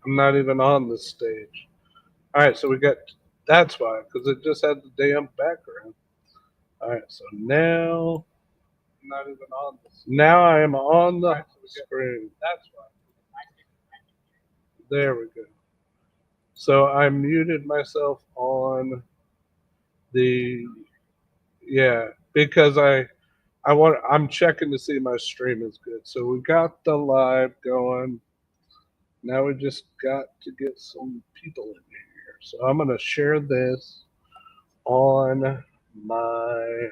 I'm not even on the stage. All right, so we got that's why because it just had the damn background. All right, so now I'm not even on this. now I am on All the right, so we get screen. that's why. There we go. So I muted myself on the yeah because I'm checking to see my stream is good. So we got the live going. Now we just got to get some people in here. So I'm gonna share this on my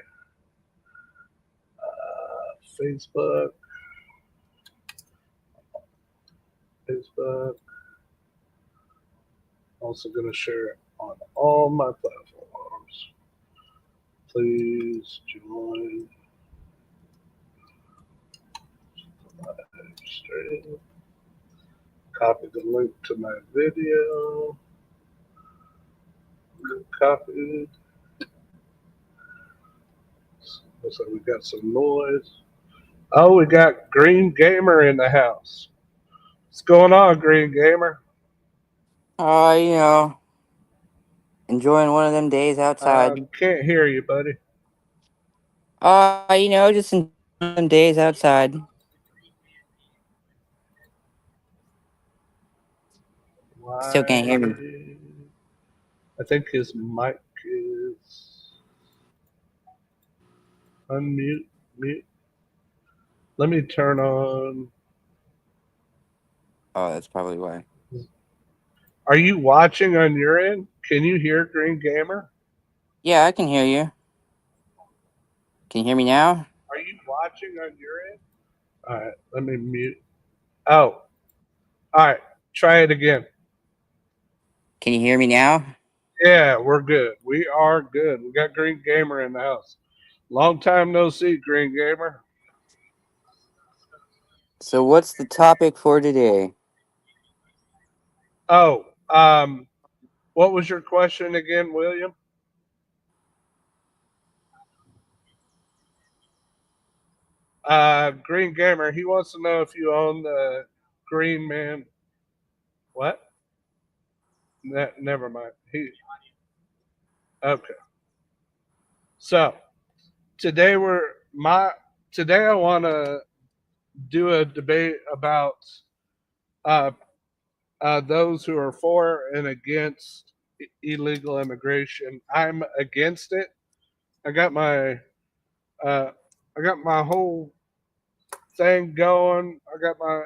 Facebook. Facebook. Also gonna share it on all my platforms. Please join live stream. Copy the link to my video. Copied. Looks like we got some noise. Oh, we got Green Gamer in the house. What's going on, Green Gamer? You know, enjoying one of them days outside. Can't hear you, buddy. Just enjoying one of them days outside. Still can't hear me. Why? I think his mic is unmute. Mute. Let me turn on. Oh, that's probably why. Are you watching on your end? Can you hear Green Gamer? Yeah, I can hear you. Can you hear me now? Are you watching on your end? All right, let me mute. Oh, all right. Try it again. Can you hear me now? Yeah, we're good. We are good. We got Green Gamer in the house. Long time no see, Green Gamer. So, what's the topic for today? Oh, what was your question again, William? Green Gamer. He wants to know if you own the Green Man. What? Never mind. He okay. So today today I want to do a debate about uh, those who are for and against illegal immigration. I'm against it. I got my uh, I got my whole thing going. I got my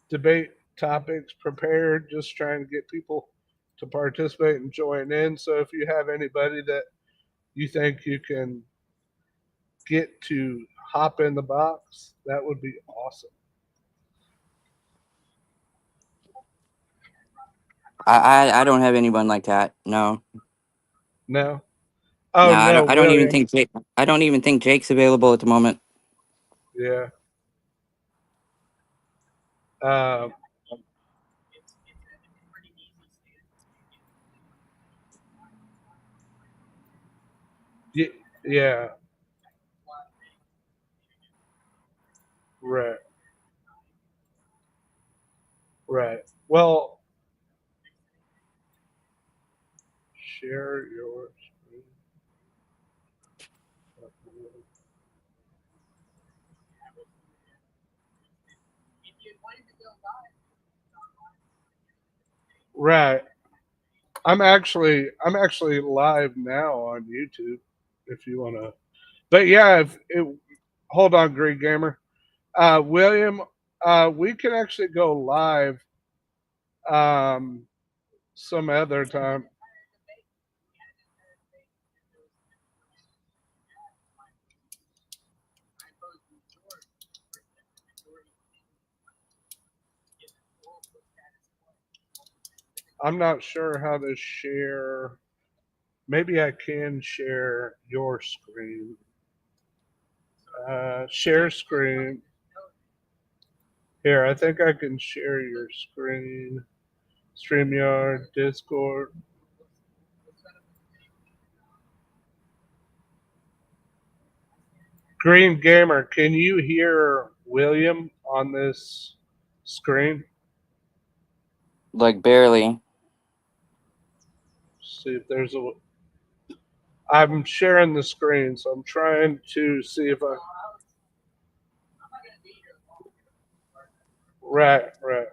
debate topics prepared, just trying to get people to participate and join in. So if you have anybody that you think you can get to hop in the box, that would be awesome. I don't have anyone like that. No, No? no, Oh I no, don't. I don't even William. think Jake. I don't even think Jake's available at the moment. Yeah. Um, yeah. Right. Right. Well, share your screen. Right. I'm actually live now on YouTube if you want to. But yeah, hold on, Greg Gamer. William, we can actually go live um, some other time. I'm not sure how to share. Maybe I can share your screen. Share screen. Here, I think I can share your screen. StreamYard, Discord. Green Gamer, can you hear William on this screen? Like barely. See if there's a. I'm sharing the screen, so I'm trying to see if I. Right, right.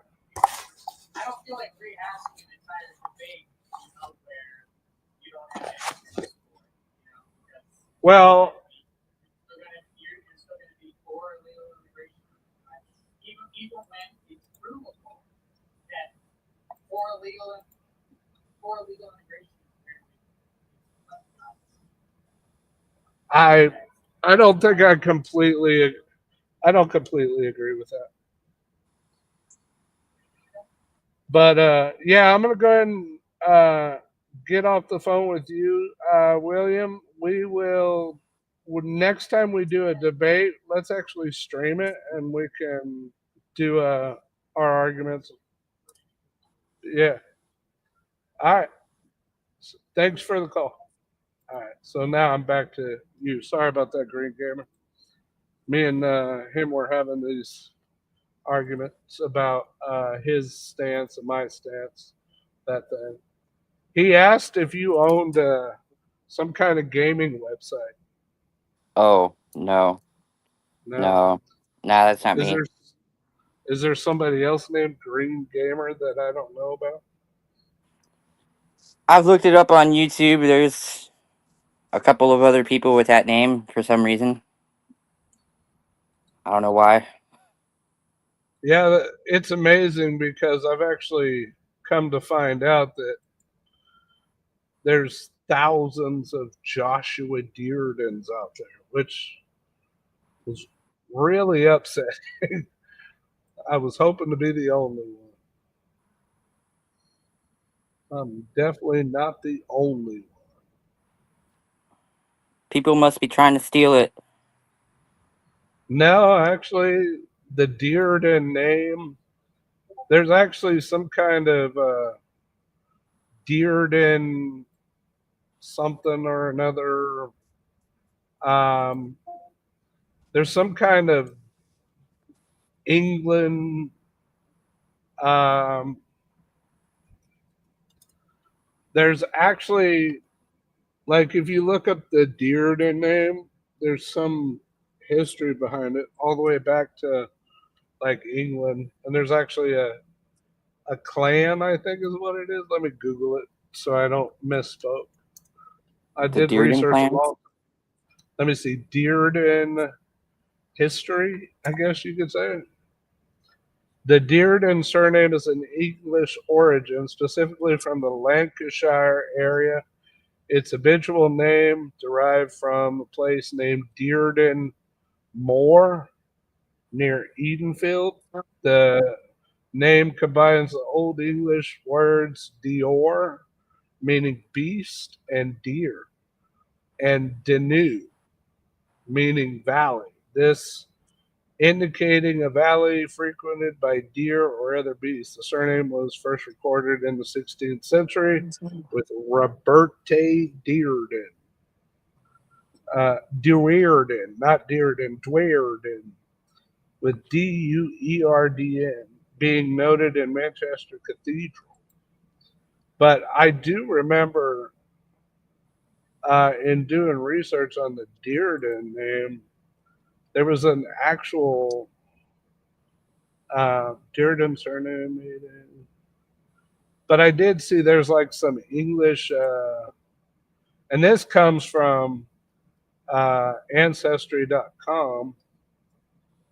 Well, I I don't think I don't completely agree with that. But yeah, I'm gonna go ahead and get off the phone with you, William. Next time we do a debate, let's actually stream it and we can do our arguments. Yeah. All right. Thanks for the call. All right. So now I'm back to you. Sorry about that, Green Gamer. Me and him were having these arguments about his stance and my stance. That thing. He asked if you owned some kind of gaming website. Oh, no. No. No. Nah, that's not Is me. there somebody else named Green Gamer that I don't know about? I've looked it up on YouTube. There's a couple of other people with that name for some reason. I don't know why. Yeah, it's amazing because I've actually come to find out that there's thousands of Joshua Deardens out there, which was really upsetting. I was hoping to be the only one. I'm definitely not the only one. People must be trying to steal it. No, actually, the Dearden name, there's actually some kind of Dearden something or another. Um, there's some kind of England. Um, there's actually, like, if you look up the Dearden name, there's some history behind it, all the way back to like England. And there's actually a clan, I think is what it is. Let me Google it so I don't misspoke. I The did Dearden research a clan? long. Let me see. Dearden history, I guess you could say. The Dearden surname is an English origin, specifically from the Lancashire area. Its habitual name derived from a place named Dearden Moor near Edenfield. The name combines the Old English words Dior, meaning beast, and deer, and Denu, meaning valley. This indicating a valley frequented by deer or other beasts. The surname was first recorded in the 16th century with Roberte Dearden. Dearden, not Dearden, Dwearden, with Deurdn, being noted in Manchester Cathedral. But I do remember in doing research on the Dearden name, there was an actual Dearden surname. But I did see there's like some English, and this comes from Ancestry.com.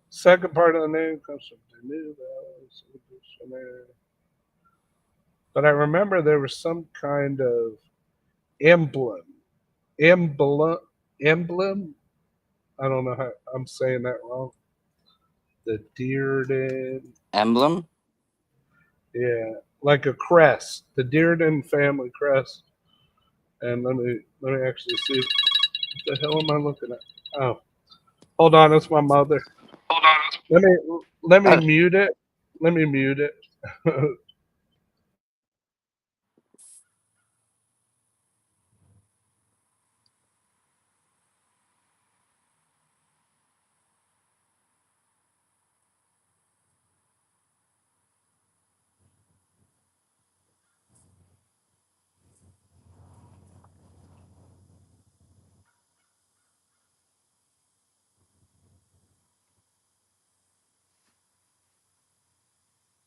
Second part of the name comes from the New Valley. But I remember there was some kind of emblem, emblem, emblem. I don't know how I'm saying that wrong. The Dearden, Emblem? yeah, like a crest, the Dearden family crest. And let me actually see what the hell am I looking at? Oh, hold on, it's my mother. Hold on. Let me Uh, mute it. Let me mute it.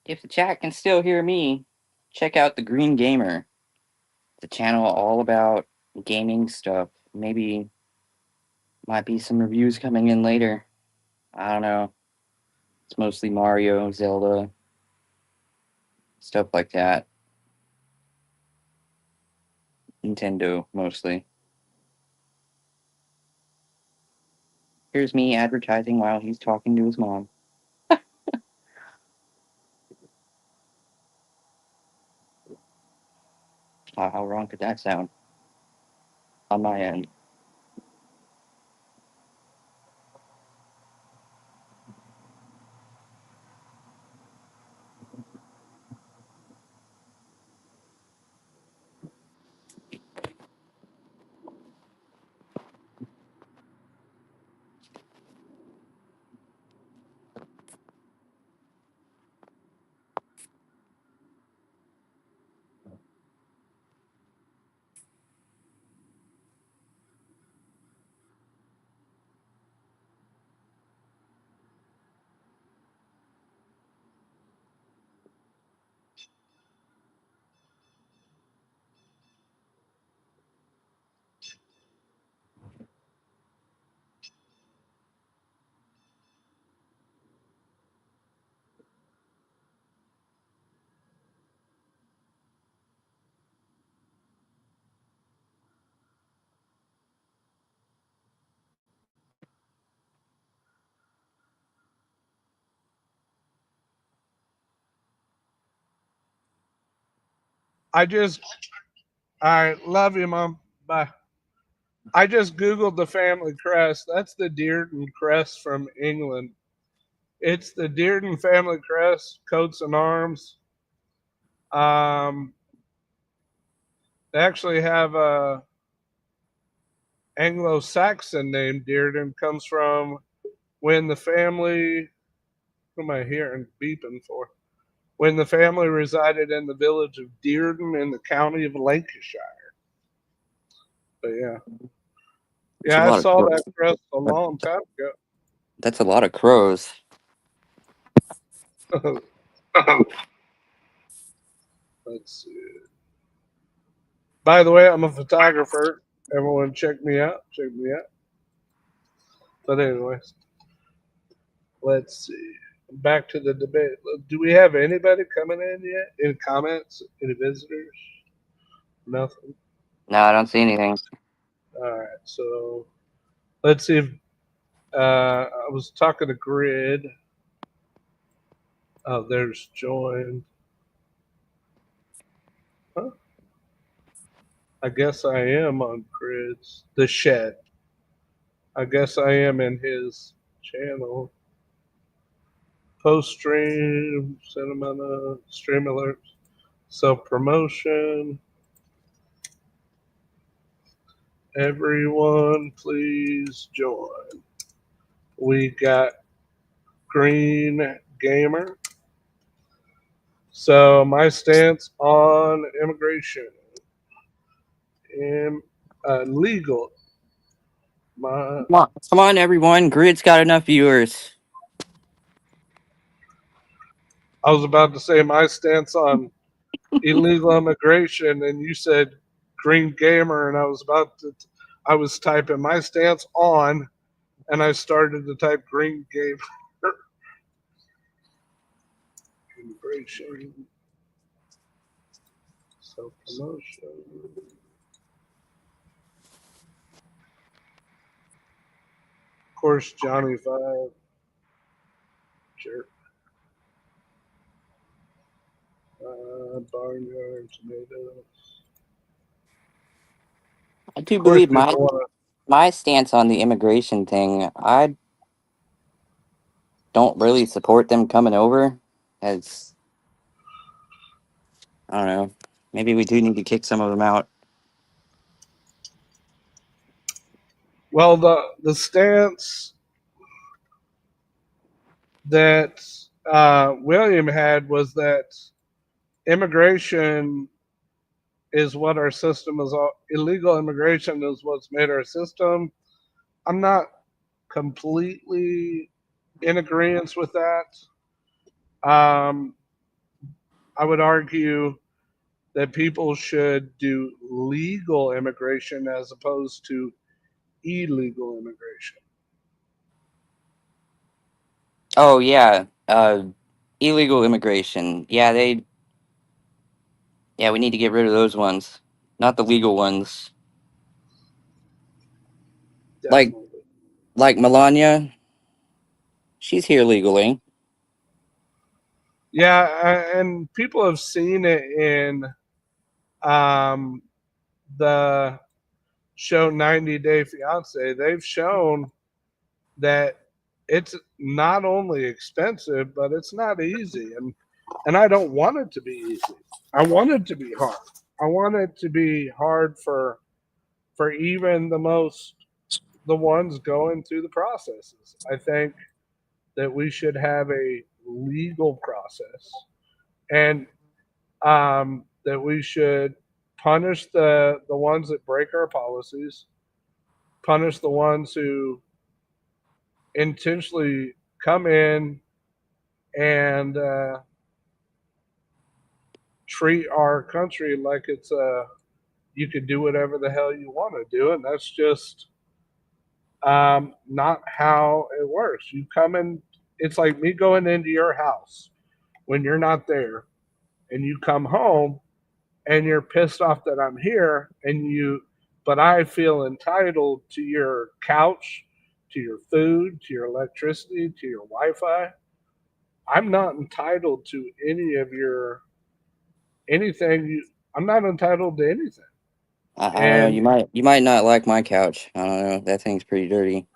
If the chat can still hear me, check out the Green Gamer, the channel all about gaming stuff. Maybe might be some reviews coming in later. I don't know. It's mostly Mario, Zelda, stuff like that. Nintendo mostly. Here's me advertising while he's talking to his mom. How wrong could that sound on my end? All right, love you, Mom. Bye. I just Googled the family crest. That's the Dearden crest from England. It's the Dearden family crest, coats and arms. They actually have a Anglo-Saxon name. Dearden comes from when the family. Who am I hearing beeping for? When the family resided in the village of Dearden in the county of Lancashire. But yeah, I saw that crest a long time ago. That's a lot of crows. Let's see. By the way, I'm a photographer. Everyone, check me out. Check me out. But anyways, let's see. Back to the debate. Do we have anybody coming in yet? Any comments? Any visitors? Nothing. No, I don't see anything. All right. So let's see if I was talking to Grid. Oh, there's joined. Huh? I guess I am on Grid's The Shed. I guess I am in his channel. Post stream, cinema, stream alerts, self promotion. Everyone, please join. We got Green Gamer. So my stance on immigration, legal. Come on, everyone. Grid's got enough viewers. I was about to say my stance on illegal immigration, and you said Green Gamer, and I was typing my stance on, and I started to type Green Gamer. Immigration, self promotion. Of course, Johnny Five, jerk. Barnyard tomatoes. I do Of course, believe people want my stance on the immigration thing. I don't really support them coming over, as I don't know. Maybe we do need to kick some of them out. well, the stance that William had was that immigration is what our system is. Illegal immigration is what's made our system. I'm not completely in agreement with that. I would argue that people should do legal immigration as opposed to illegal immigration. Oh yeah, illegal immigration. Yeah, we need to get rid of those ones, not the legal ones. Like Definitely. Melania, she's here legally. Yeah, and people have seen it in um, the show 90 Day Fiance. They've shown that it's not only expensive, but it's not easy. And I don't want it to be easy. I want it to be hard. I want it to be hard for even the ones going through the processes. I think that we should have a legal process, and that we should punish the ones that break our policies, punish the ones who intentionally come in and treat our country like it's you can do whatever the hell you want to do, and that's just not how it works. You come in, it's like me going into your house when you're not there, and you come home and you're pissed off that I'm here, but I feel entitled to your couch, to your food, to your electricity, to your Wi-Fi. I'm not entitled to any of your anything. I'm not entitled to anything. I don't know. And You might not like my couch. I don't know. That thing's pretty dirty.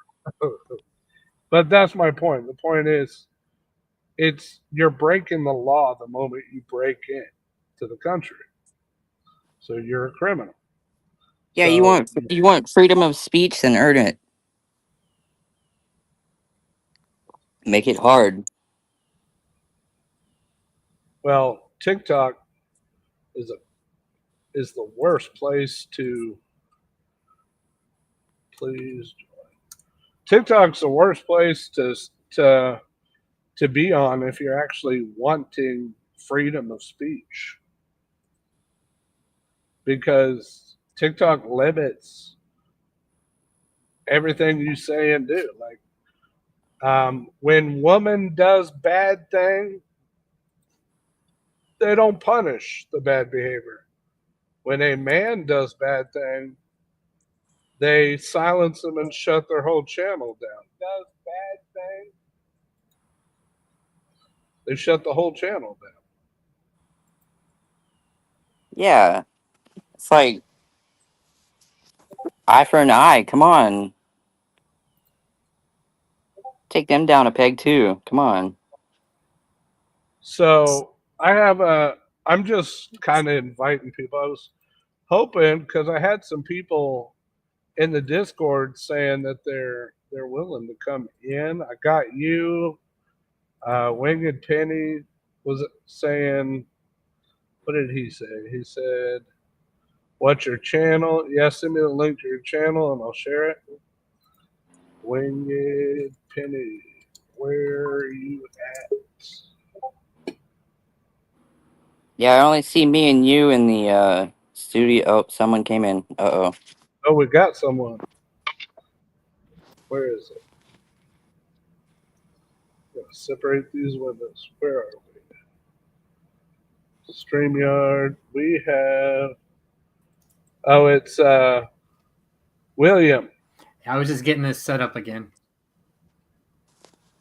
but that's my point. The point is, it's you're breaking the law the moment you break in to the country. So you're a criminal. Yeah, So you want freedom of speech, then earn it. Make it hard. well, TikTok is a is the worst place to please. TikTok's the worst place to to be on if you're actually wanting freedom of speech, because TikTok limits everything you say and do. Like when woman does bad thing, they don't punish the bad behavior. When a man does bad thing, they silence them and shut their whole channel down. Does bad thing, they shut the whole channel down. Yeah, it's like eye for an eye. Come on, take them down a peg too. Come on. So I'm just kind of inviting people. I was hoping because I had some people in the Discord saying that they're willing to come in. I got you, Winged Penny was saying, what did he say? He said, "What's your channel?" Yeah, send me the link to your channel and I'll share it. Winged Penny, where are you at? Yeah, I only see me and you in the studio. Oh, someone came in. Uh-oh. Oh, we got someone. Where is it? Separate these windows. Where are we? StreamYard. We have. Oh, it's William. I was just getting this set up again.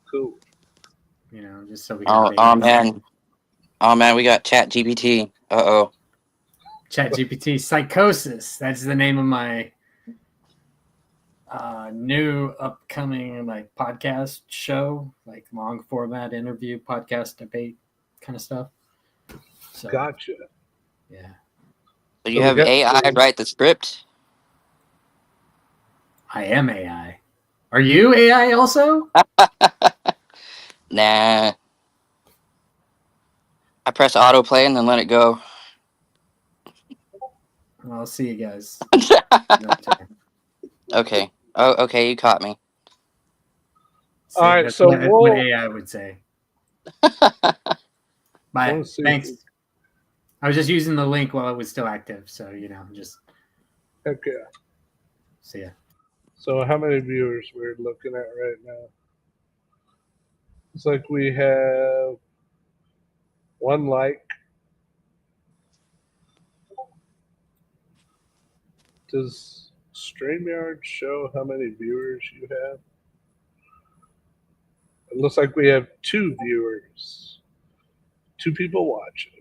Cool. You know, just so we Oh, have oh man. Oh man, we got Chat GPT. Uh-oh. Chat GPT Psychosis. That's the name of my new upcoming like podcast show, like long format interview, podcast debate kind of stuff. So Gotcha. yeah. So So you we have got AI write the script? I am AI. Are you AI also? Nah. I press autoplay and then let it go. I'll see you guys. Okay. Oh, okay, you caught me. All right, so that's what AI would say. Bye. Let's see. Thanks. I was just using the link while it was still active, so just Heck yeah. see ya. So how many viewers we're looking at right now? It's like we have 1 like. Does StreamYard show how many viewers you have? It looks like we have 2 viewers. 2 people watching.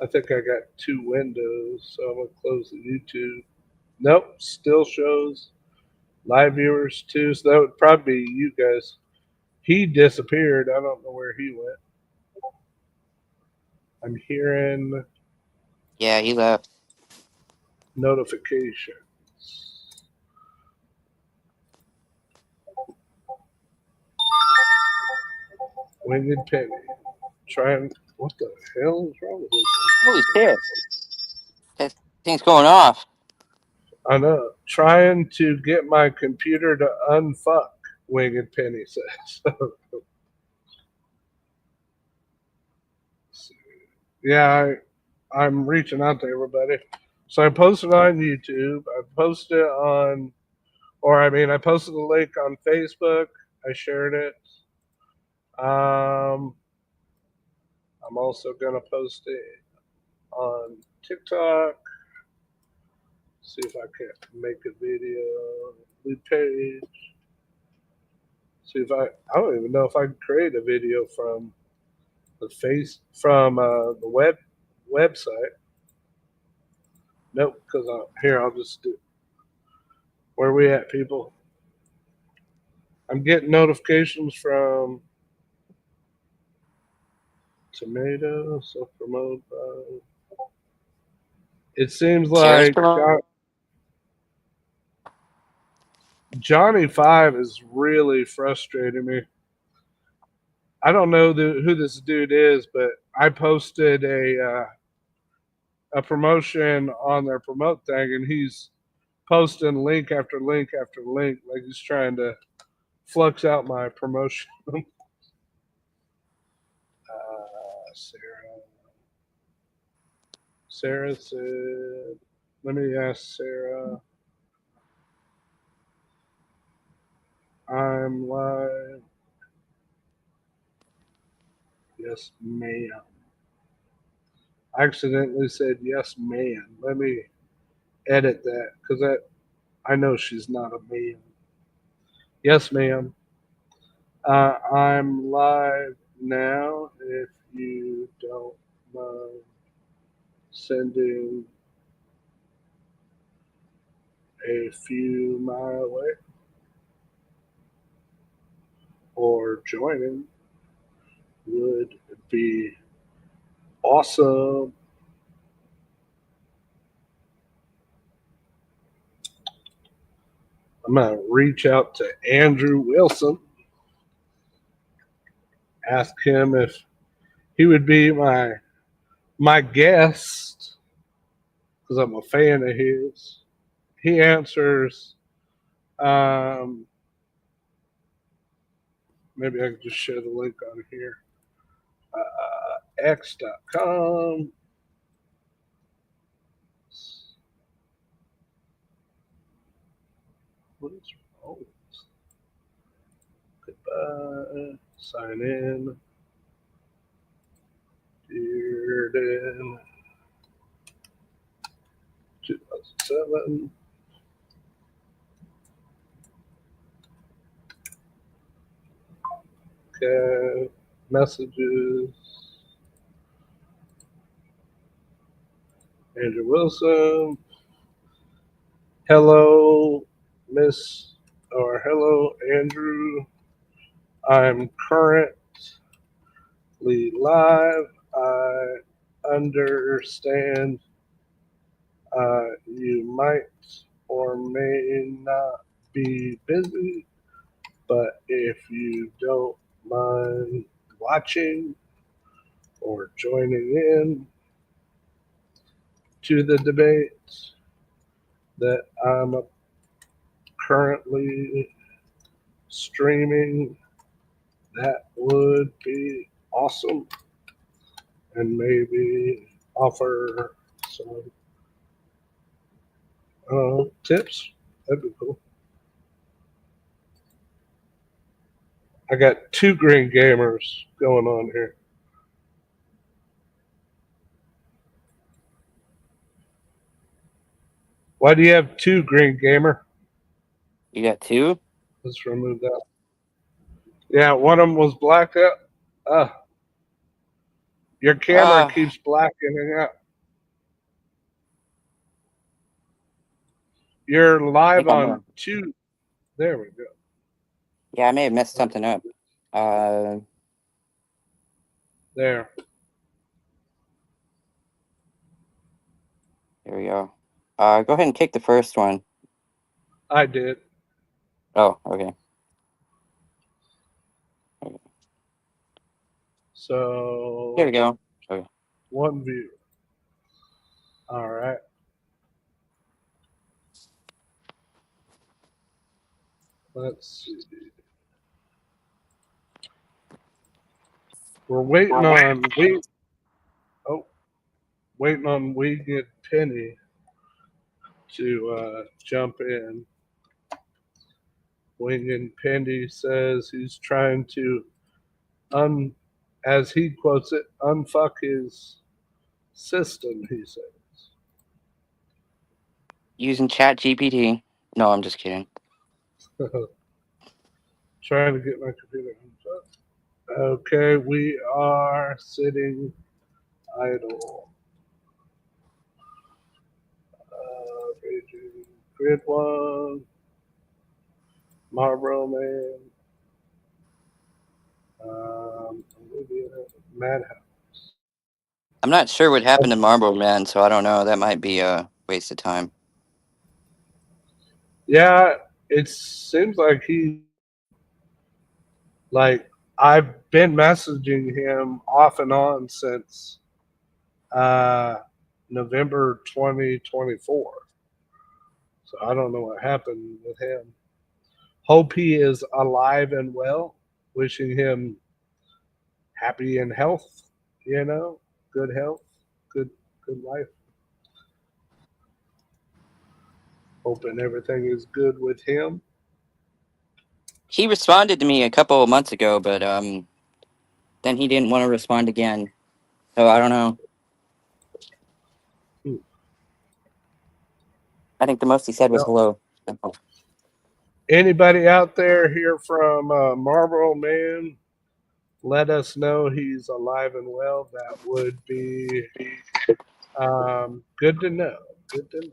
I think I got 2 windows, so I'm going to close the YouTube. Nope, still shows live viewers too, so that would probably be you guys. He disappeared. I don't know where he went. I'm hearing Yeah, he left. notifications. Winged Penny. Trying. What the hell is wrong with this Holy shit. That thing's going off. thing? I know. Trying to get my computer to unfuck, Winged Penny says. Yeah, I'm reaching out to everybody. So I posted on YouTube. I posted on, I posted the link on Facebook. I shared it. I'm also gonna post it on TikTok. See if I can make a video. New page. See if I don't even know if I can create a video from the website. Nope, because I'll just do. Where we at, people? I'm getting notifications from Tomato, self promote. It seems Sarah's like Johnny Five is really frustrating me. I don't know who this dude is, but I posted a promotion on their promote thing, and he's posting link after link after link, like he's trying to flux out my promotion. Sarah. Sarah said, let me ask Sarah. I'm live. Yes, ma'am. I accidentally said yes, ma'am. Let me edit that because I know she's not a man. Yes, ma'am. I'm live now. If you don't mind sending a few my way or joining would be awesome. I'm gonna reach out to Andrew Wilson, ask him if he would be my guest because I'm a fan of his. He answers. Maybe I can just share the link on here. X.com. What is wrong? Goodbye. Sign in. Dearden 2007. Okay. Messages. Andrew Wilson. Hello, Miss, or hello, Andrew. I'm currently live. I understand you might or may not be busy, but if you don't mind watching or joining in to the debate that I'm currently streaming, that would be awesome. and maybe offer some tips. That'd be cool. I got two green gamers going on here. Why do you have two green gamer? You got two? Let's remove that. Yeah, one of them was blacked out. Your camera Ah, keeps blackening out. You're I live think I'm on gonna. two. There we go. Yeah, I may have messed something up. Uh, There. Here we go. Go ahead and kick the first one. I did. Oh, okay. Here we So go. Okay. one view. All right. Let's see. We're waiting on waiting on Wing and Penny to jump in. Wing and Penny says he's trying to as he quotes it, unfuck his system. He says. Using Chat GPT. No, I'm just kidding. Trying to get my computer unfucked. Okay, we are sitting idle. Raging Grid One, Marlboro Man, Olivia, Madhouse. I'm not sure what happened to Marlboro Man, so I don't know. That might be a waste of time. Yeah, it seems like like I've been messaging him off and on since uh, November 2024. So I don't know what happened with him. Hope he is alive and well. Wishing him happy and health, good health, good life. Hoping everything is good with him. He responded to me a couple of months ago, but then he didn't want to respond again. So I don't know. Hmm. I think the most he said was Well, hello. anybody out there here from Marlboro Man, let us know he's alive and well. That would be good to know. Good to know.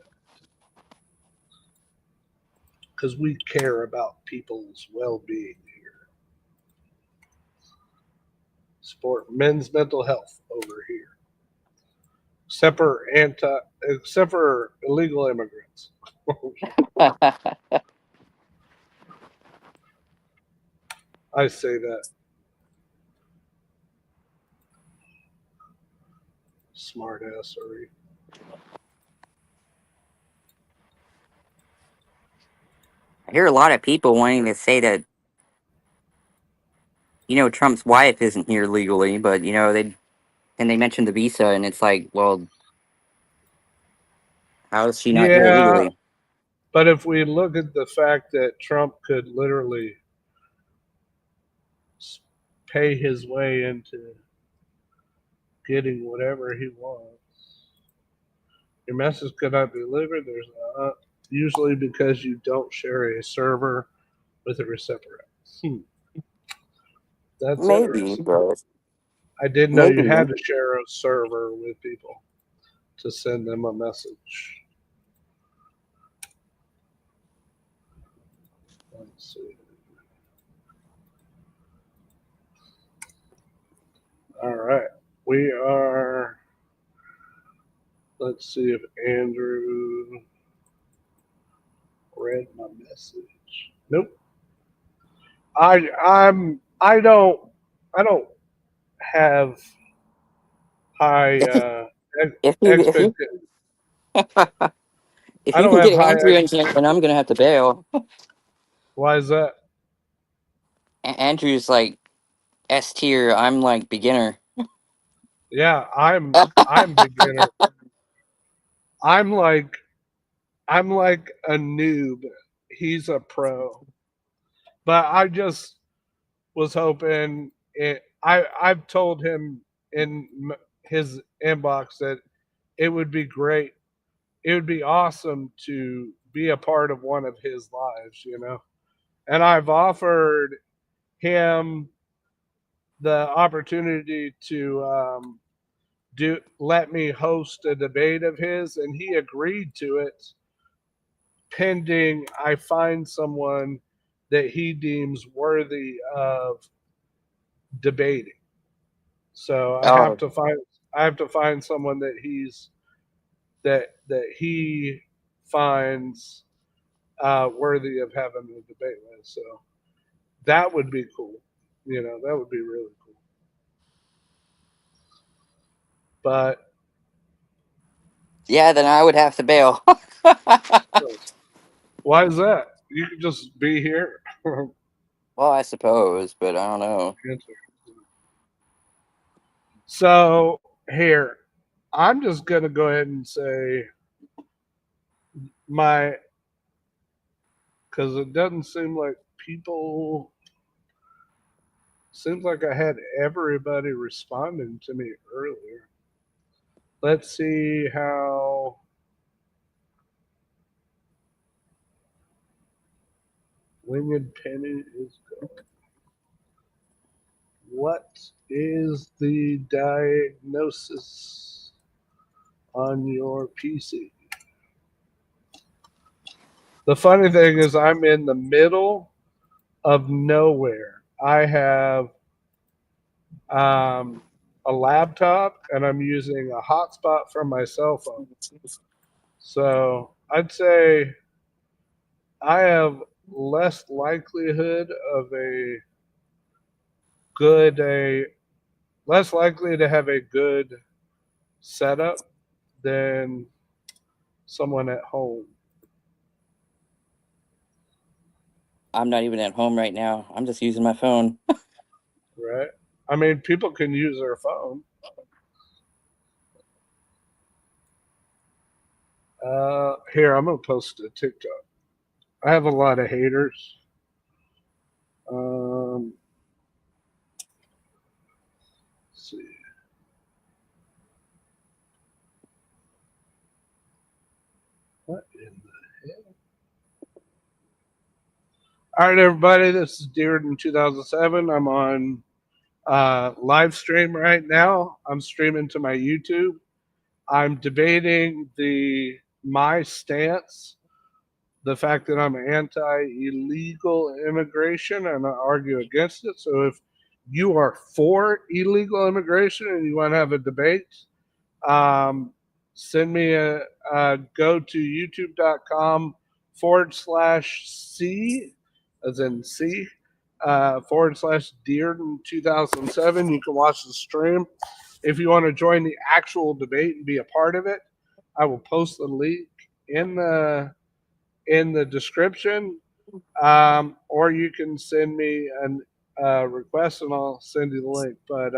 Because we care about people's well being here. Support men's mental health over here. Except for illegal immigrants. I say that. Smart assery. I hear a lot of people wanting to say that Trump's wife isn't here legally, but they mentioned the visa, and it's like, well, how is she not here Yeah, legally? but if we look at the fact that Trump could literally pay his way into getting whatever he wants, your message could not be delivered. There's usually because you don't share a server with a recipient. That's Maybe, interesting. but I didn't know you maybe. had to share a server with people to send them a message. Let's see. All right. We are. Let's see if Andrew read my message. Nope. I don't have high If you if you expectations. if I you don't can have get high Andrew in here, then I'm gonna have to bail. Why is that? Andrew's like S tier. I'm like beginner. Yeah, I'm beginner. I'm like I'm like a noob. He's a pro. But I just was hoping I've told him in his inbox that it would be great. It would be awesome to be a part of one of his lives. And I've offered him the opportunity to do let me host a debate of his, and he agreed to it, pending I find someone that he deems worthy of debating. So Oh, I have to find someone that he finds worthy of having a debate with. So that would be cool. That would be really cool. But yeah, then I would have to bail. why is that? You could just be here. Well, I suppose, but I don't know. So here, I'm just gonna go ahead and say my because it doesn't seem like people seems like I had everybody responding to me earlier. Let's see how Winged Penny is going. What is the diagnosis on your PC? The funny thing is, I'm in the middle of nowhere. I have um, a laptop and I'm using a hotspot from my cell phone. So I'd say I have less likelihood of a less likely to have a good setup than someone at home, I'm not even at home right now. I'm just using my phone. right? I mean, people can use their phone. Here, I'm gonna post a TikTok. I have a lot of haters. Let's see. What in the hell? All right, everybody. This is Dearden2007. I'm on live stream right now. I'm streaming to my YouTube. I'm debating my stance, the fact that I'm anti-illegal immigration, and I argue against it. So if you are for illegal immigration and you want to have a debate, um, send me go to youtube.com/C, as in C, /Dearden2007. You can watch the stream. If you want to join the actual debate and be a part of it, I will post the link in the description, or you can send me a request and I'll send you the link. But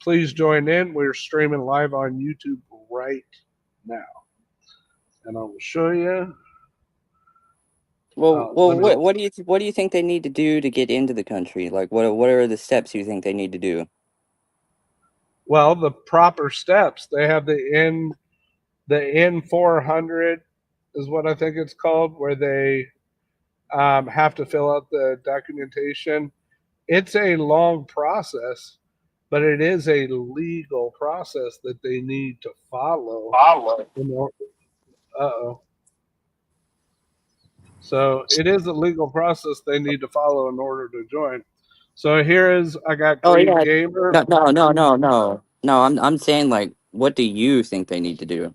please join in. We're streaming live on YouTube right now, and I will show you. Well, Let me. what do you think they need to do to get into the country? Like, what are the steps you think they need to do? Well, the proper steps. They have the N400 is what I think it's called, where they have to fill out the documentation. It's a long process, but it is a legal process that they need to follow. Uh-oh. So it is a legal process they need to follow in order to join. So I got Oh Green yeah, Gamer. no. I'm saying like, what do you think they need to do?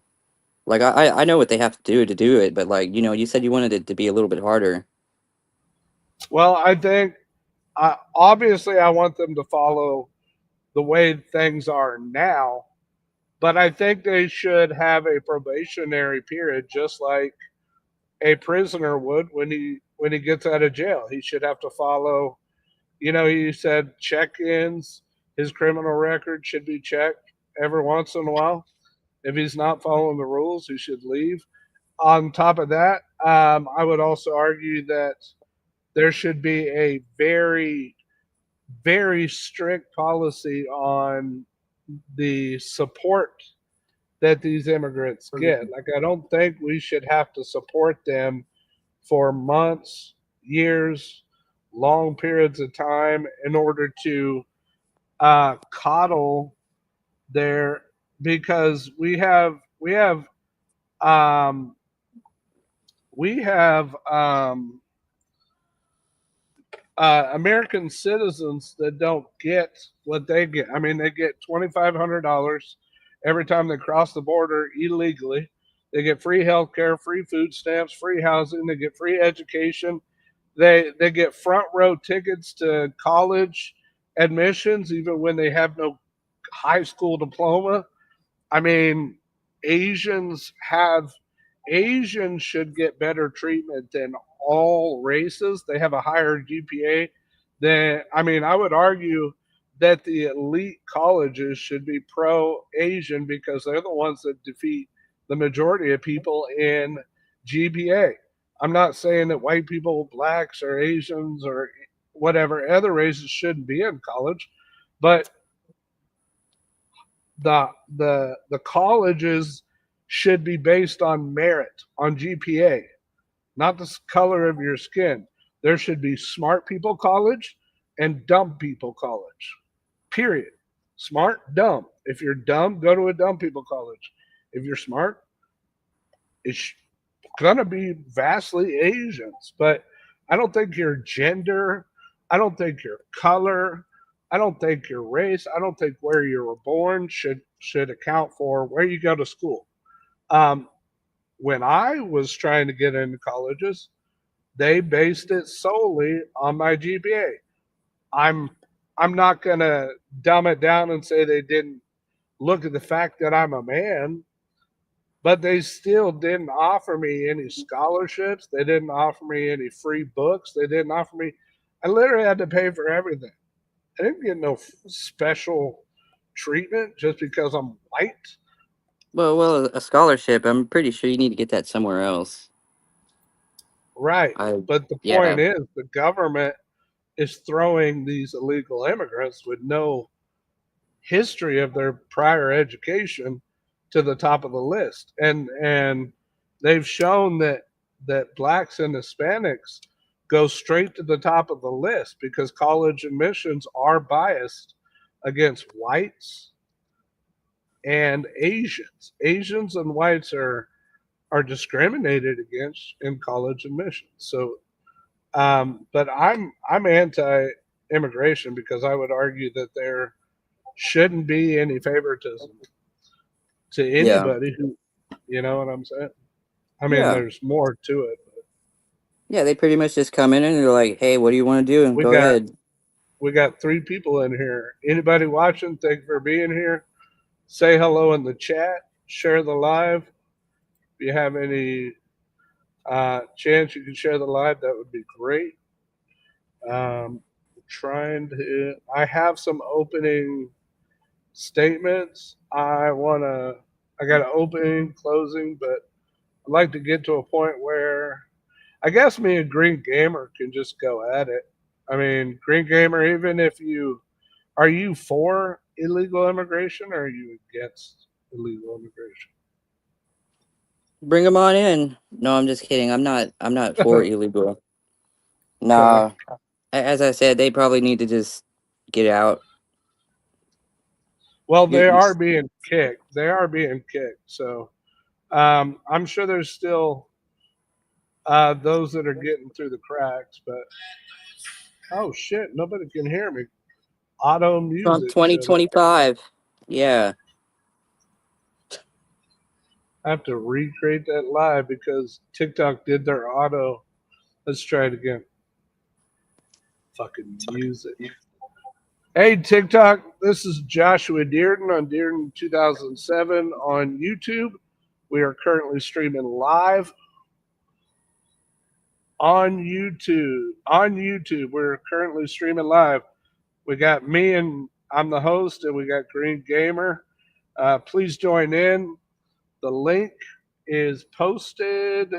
Like, I know what they have to do it, but like, you said you wanted it to be a little bit harder. Well, I think obviously I want them to follow the way things are now, but I think they should have a probationary period, just like a prisoner would when he gets out of jail. He should have to follow. He said check-ins. his criminal record should be checked every once in a while. If he's not following the rules, he should leave. On top of that, I would also argue that there should be a very, very strict policy on the support that these immigrants get. Like, I don't think we should have to support them for months, years, long periods of time in order to coddle their, because um, we have American citizens that don't get what they get. I mean, they get $2,500 every time they cross the border illegally. They get free health care, free food stamps, free housing. They get free education. They get front row tickets to college admissions, even when they have no high school diploma. I mean, Asians have Asians should get better treatment than all races. They have a higher GPA than, I mean, I would argue that the elite colleges should be pro Asian because they're the ones that defeat the majority of people in GPA. I'm not saying that white people, blacks or Asians or whatever other races shouldn't be in college, but the colleges should be based on merit, on GPA, not the color of your skin. There should be smart people college and dumb people college. Period. Smart, dumb. If you're dumb, go to a dumb people college. If you're smart, it's gonna be vastly Asians. But I don't think your gender, I don't think your color, I don't think your race, I don't think where you were born should account for where you go to school. Um, when I was trying to get into colleges, they based it solely on my GPA. I'm I'm not gonna dumb it down and say they didn't look at the fact that I'm a man, but they still didn't offer me any scholarships. They didn't offer me any free books. They didn't offer me. I literally had to pay for everything. I didn't get no special treatment just because I'm white. Well, a scholarship. I'm pretty sure you need to get that somewhere else. Right. I But the Yeah. point is, the government is throwing these illegal immigrants with no history of their prior education to the top of the list. And they've shown that blacks and Hispanics go straight to the top of the list because college admissions are biased against whites and Asians. Asians and whites are discriminated against in college admissions. So, but I'm anti-immigration because I would argue that there shouldn't be any favoritism to Yeah. anybody who, you know what I'm saying? I mean, Yeah. there's more to it. But Yeah, they pretty much just come in and they're like, "Hey, what do you want to do?" And we go got ahead. we got three people in here. Anybody watching? Thank you for being here. Say hello in the chat. Share the live. If you have any chance, you can share the live. That would be great. Trying to. I have some opening statements. I got an opening, closing, but I'd like to get to a point where I guess me and Green Gamer can just go at it. I mean, Green Gamer, even if you are you for illegal immigration or are you against illegal immigration? Bring them on in. No, I'm just kidding. I'm not for illegal. Okay. Nah. As I said, they probably need to just get out. Well, You, they you, are being kicked. They are being kicked. So I'm sure there's still those that are getting through the cracks, but oh shit, nobody can hear me. Auto Trump music shut up. 2025. Yeah. I have to recreate that live because TikTok did their auto. Let's try it again. Fucking music. Hey TikTok, this is Joshua Dearden on Dearden2007 on YouTube. We are currently streaming live on YouTube. On YouTube, we're currently streaming live. We got me and I'm the host, and we got Green Gamer. Please join in. The link is posted.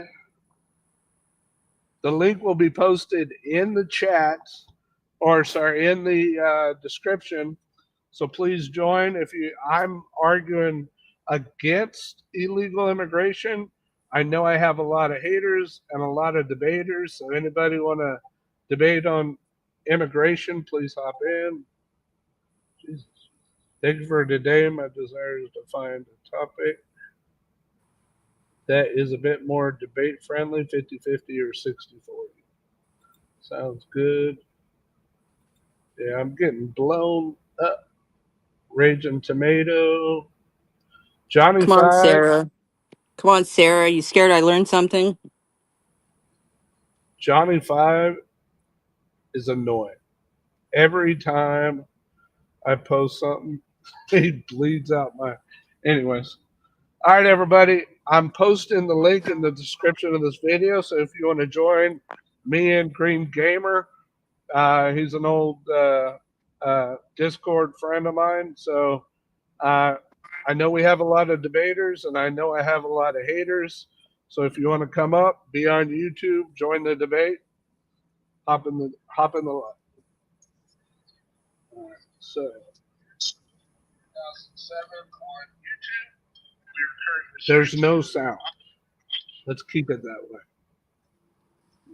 The link will be posted in the chat, or sorry, in the description. So please join. I'm arguing against illegal immigration. I know I have a lot of haters and a lot of debaters. So anybody want to debate on immigration, please hop in. Jesus. Thank you for today. My desire is to find a topic that is a bit more debate friendly, 50-50 or 60-40. Sounds good. Yeah, I'm getting blown up. Raging Tomato. Johnny Come on, Five. Sarah. Come on, Sarah. You scared I learned something? Johnny Five is annoying. Every time I post something, he bleeds out my. Anyways. All right, everybody. I'm posting the link in the description of this video. So if you want to join me and Green Gamer, he's an old Discord friend of mine. So I know we have a lot of debaters, and I know I have a lot of haters. So if you want to come up, be on YouTube, join the debate, hop in the line. All right, so 2007 on YouTube. There's no sound. Let's keep it that way.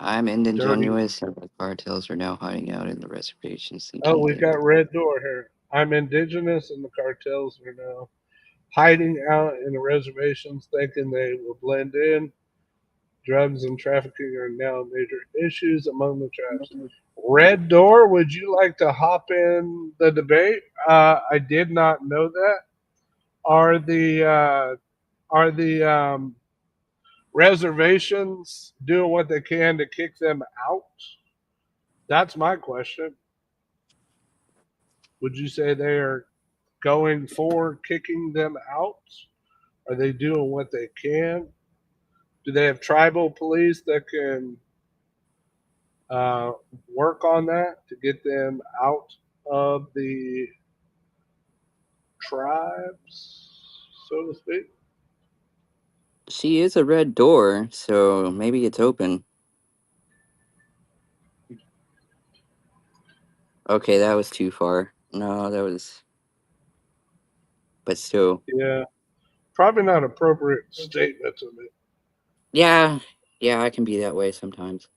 I'm Dirty. indigenous, and the cartels are now hiding out in the reservations. Oh, Thinking we they got Red Door here. I'm indigenous, and the cartels are now hiding out in the reservations, thinking they will blend in. Drugs and trafficking are now major issues among the tribes. Red Door, would you like to hop in the debate? I did not know that. Are the reservations doing what they can to kick them out? That's my question. Would you say they are going for kicking them out? Are they doing what they can? Do they have tribal police that can work on that to get them out of the tribes, so to speak? She is a red door, so maybe it's open. Okay, that was too far. No, that was. But still. Yeah, probably not appropriate statement to make. Yeah, I can be that way sometimes.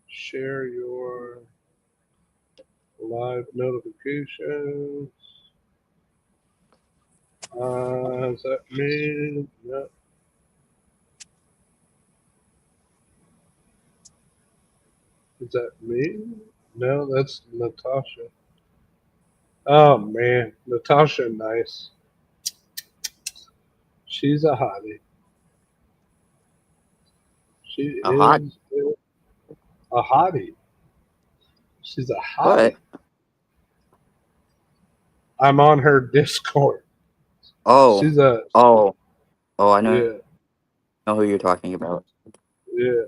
Share your live notifications. Is that me? No. Is that me? No, that's Natasha. Oh man, Natasha, nice. She's a hottie. She A hot. is a hottie. She's a What? hottie. I'm on her Discord. Oh. She's a Oh, I yeah, know who you're talking about. yeah,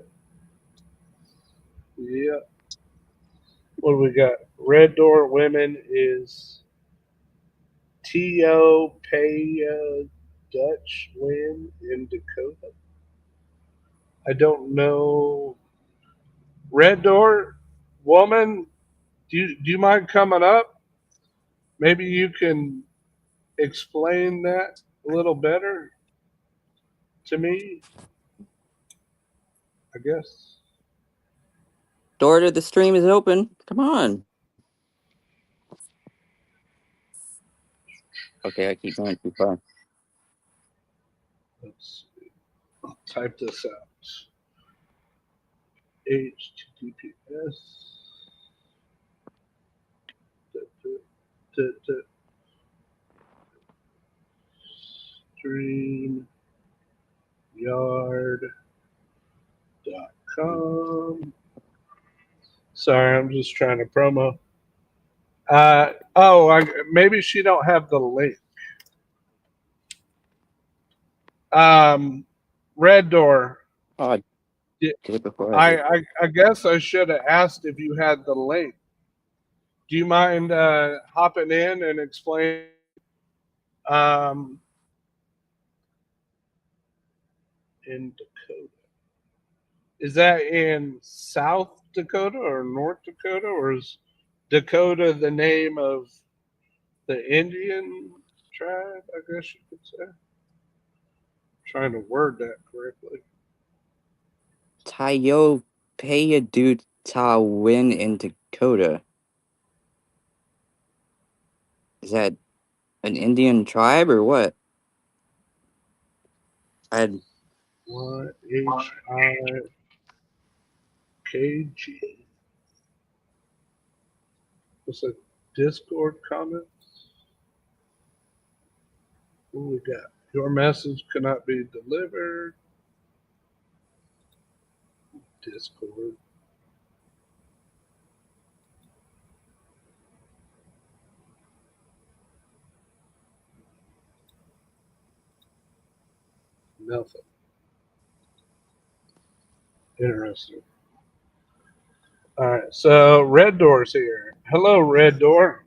yeah. What do we got? Red Door Women is T.O. Pay Dutch Win in Dakota. I don't know. Red Door Woman, do you mind coming up? Maybe you can explain that a little better to me, I guess. Door to the stream is open. Come on. Okay, I keep going too far. Let's see. I'll type this out. HTTPS. StreamYard.com. Sorry, I'm just trying to promo. Maybe she don't have the link. Red Door. Oh, I did it before I did. I guess I should have asked if you had the link do you mind hopping in and explain um, in Dakota? Is that in South Dakota or North Dakota, or is Dakota the name of the Indian tribe? I guess you could say. Trying to word that correctly. Tayopeyadutawin in Dakota. Is that an Indian tribe or what? I YHIKG. What's a Discord comment? What we got? Your message cannot be delivered. Discord. Nothing. Interesting. All right. So Red Door's here. Hello, Red Door.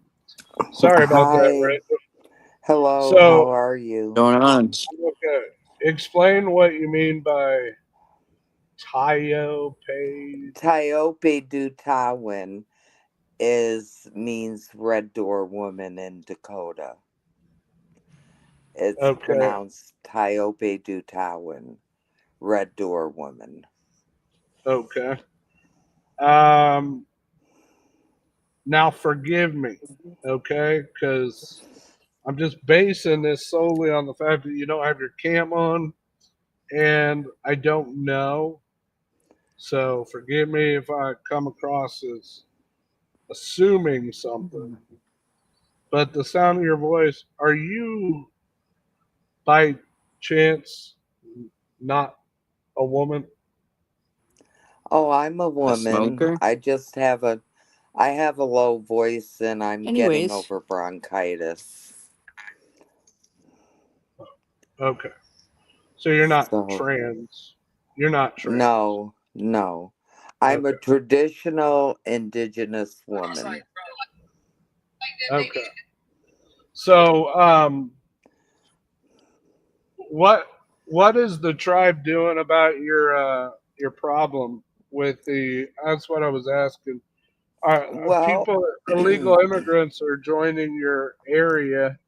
Sorry about that, Hi. Red Door. Hello, how So, are you? going on. okay. Explain what you mean by Tayo Pay. Tiope Dutawin means red door woman in Dakota. It's Okay. pronounced Tiope Dutawin, red door woman. Okay. Um. Now forgive me, okay? Because I'm just basing this solely on the fact that you don't have your cam on, and I don't know. So forgive me if I come across as assuming something. But the sound of your voice, are you by chance not a woman? Oh, I'm a A woman. smoker? I have a low voice and I'm getting Anyways, over bronchitis. Okay. So you're not So, trans. You're not trans. no, no. I'm a Okay. traditional indigenous woman. Okay. So what what is the tribe doing about your problem with the? That's what I was asking. Are Well, people illegal immigrants are joining your area?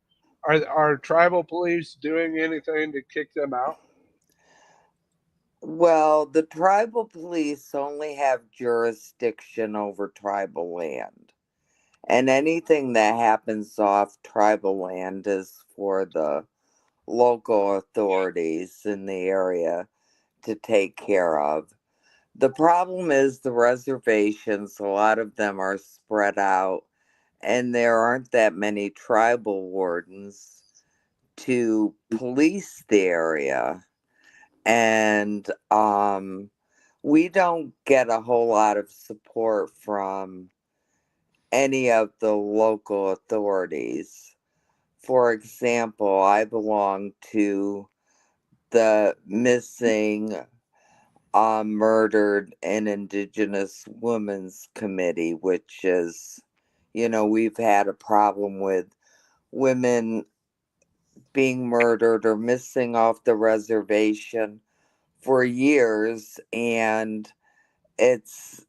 Are tribal police doing anything to kick them out? Well, the tribal police only have jurisdiction over tribal land. And anything that happens off tribal land is for the local authorities in the area to take care of. The problem is the reservations, a lot of them are spread out, and there aren't that many tribal wardens to police the area. And we don't get a whole lot of support from any of the local authorities. For example, I belong to the missing, murdered, and Indigenous Women's Committee, which is, we've had a problem with women being murdered or missing off the reservation for years, and it's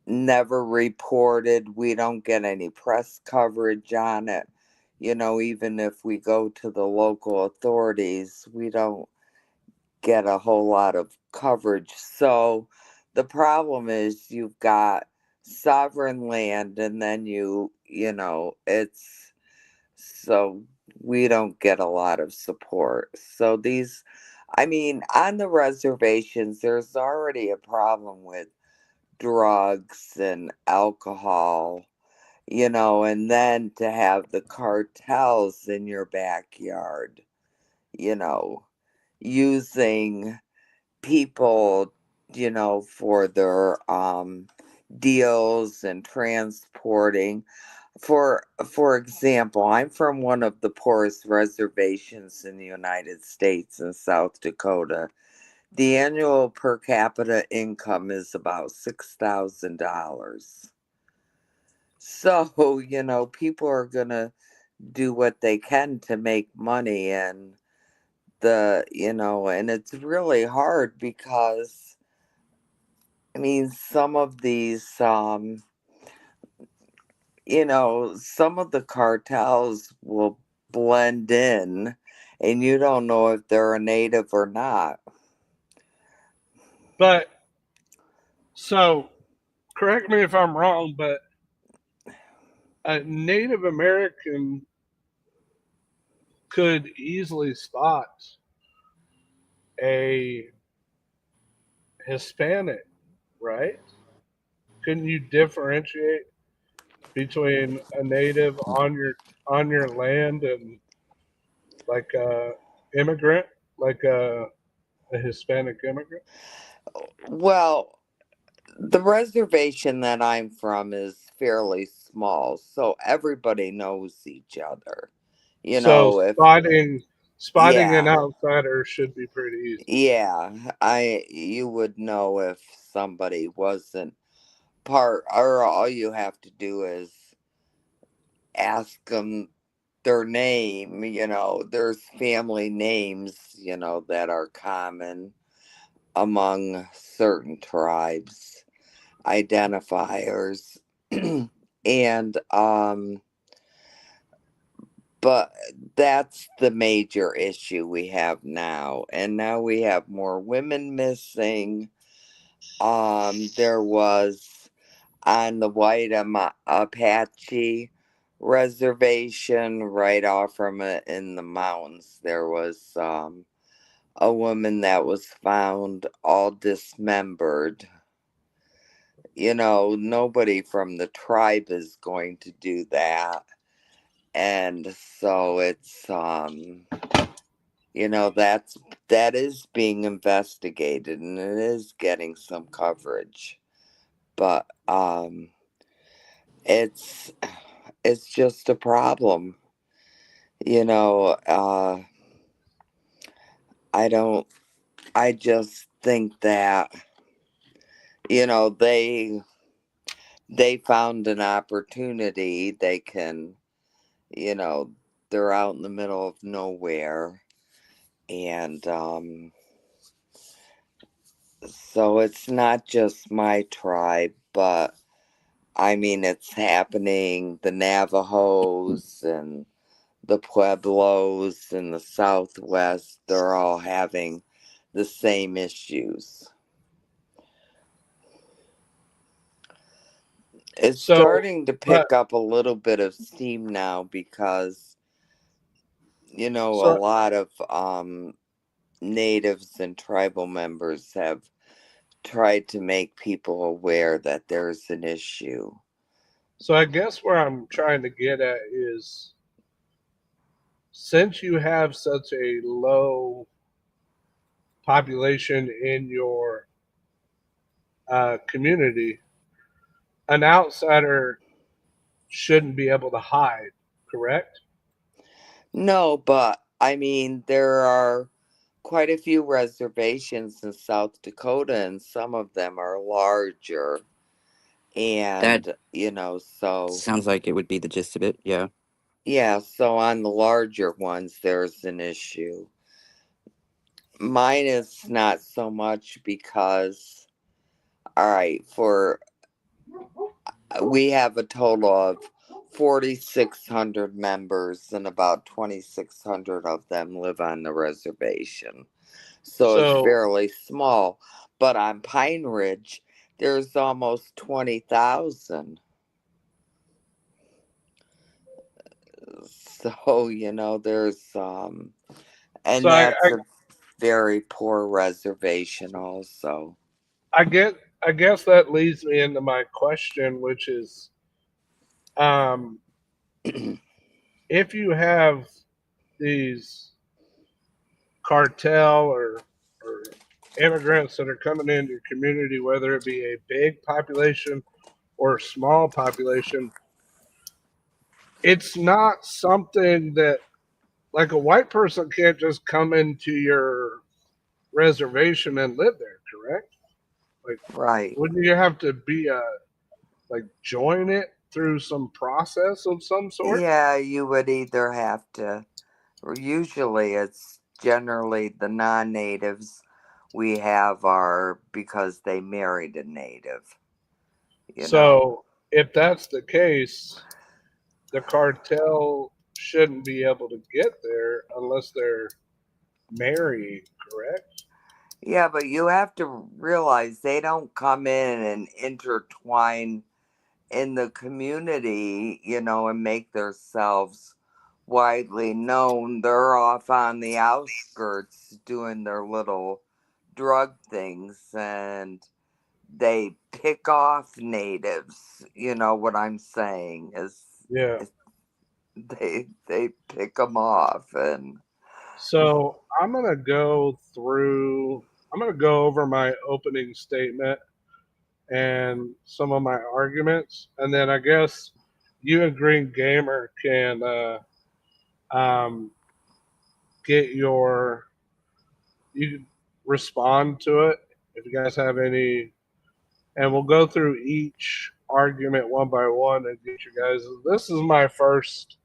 never reported. We don't get any press coverage on it. Even if we go to the local authorities, we don't get a whole lot of coverage. So the problem is you've got sovereign land, and then it's so we don't get a lot of support. So on the reservations, there's already a problem with drugs and alcohol, and then to have the cartels in your backyard, you know, using people, for their deals and transporting. For example, I'm from one of the poorest reservations in the United States in South Dakota. The annual per capita income is about $6,000. So, people are going to do what they can to make money, and and it's really hard because, I mean, some of these, some of the cartels will blend in and you don't know if they're a native or not. But so, correct me if I'm wrong, but a Native American could easily spot a Hispanic, right? Couldn't you differentiate between a native on your land and like a immigrant, like a Hispanic immigrant? Well, the reservation that I'm from is fairly small, so everybody knows each other. So If spotting an yeah, outsider should be pretty easy. yeah, you would know if somebody wasn't part, or all you have to do is ask them their name. There's family names, that are common among certain tribes, identifiers. And but that's the major issue we have now, and now we have more women missing. There was on the white Apache reservation right off from it in the mountains. There was a woman that was found all dismembered. Nobody from the tribe is going to do that. And so it's that is being investigated, and it is getting some coverage. But it's it's just a problem. You know, uh I don't I just think that they found an opportunity. They can, you know, they're out in the middle of nowhere, and so it's not just my tribe, but I mean it's happening. The Navajos and the Pueblos in the Southwest, they're all having the same issues. It's So, starting to but pick up a little bit of steam now because, a so lot of natives and tribal members have tried to make people aware that there's an issue. so I guess where I'm trying to get at is, since you have such a low population in your community, an outsider shouldn't be able to hide, correct? No, but I mean, there are quite a few reservations in South Dakota, and some of them are larger. That And, so, sounds like it would be the gist of it. Yeah. yeah, so on the larger ones, there's an issue. Mine is not so much because, all right, we have a total of 4,600 members, and about 2,600 of them live on the reservation. So it's So, fairly small. But on Pine Ridge, there's almost 20,000. So, so and that's a very poor reservation also. I get, I guess that leads me into my question, which is, um, if you have these cartel or immigrants that are coming into your community, whether it be a big population or a small population, it's not something that, like, a white person can't just come into your reservation and live there, correct? Like, Right. wouldn't you have to be like join it through some process of some sort? Yeah, you would either have to, or usually it's generally the non-natives we have are because they married a native, you know. So if that's the case, the cartel shouldn't be able to get there unless they're marrying, correct? Yeah, but you have to realize they don't come in and intertwine in the community, and make themselves widely known. They're off on the outskirts doing their little drug things, and they pick off natives. You know what I'm saying Yeah. is they pick them off, and So I'm gonna go over my opening statement and some of my arguments, and then I guess you and Green Gamer can um, get your you can respond to it if you guys have any, and we'll go through each argument one by one and get you guys. This is my first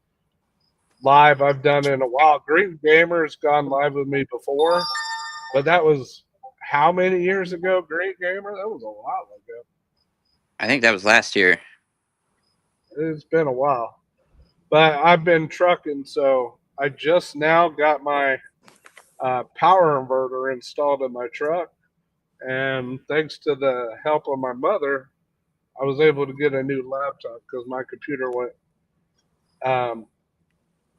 live I've done in a while. Green Gamer's gone live with me before, but that was how many years ago, Green Gamer? That was a while ago. I think that was last year. It's been a while. But I've been trucking, so I just now got my power inverter installed in my truck. And thanks to the help of my mother, I was able to get a new laptop because my computer went um,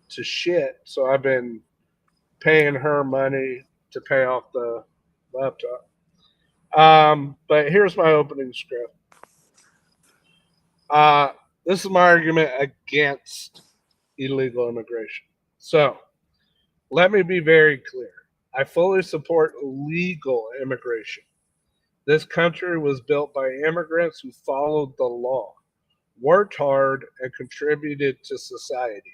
to shit. So I've been paying her money to pay off the laptop. But here's my opening script. Uh, this is my argument against illegal immigration. So let me be very clear. I fully support legal immigration. This country was built by immigrants who followed the law, worked hard, and contributed to society.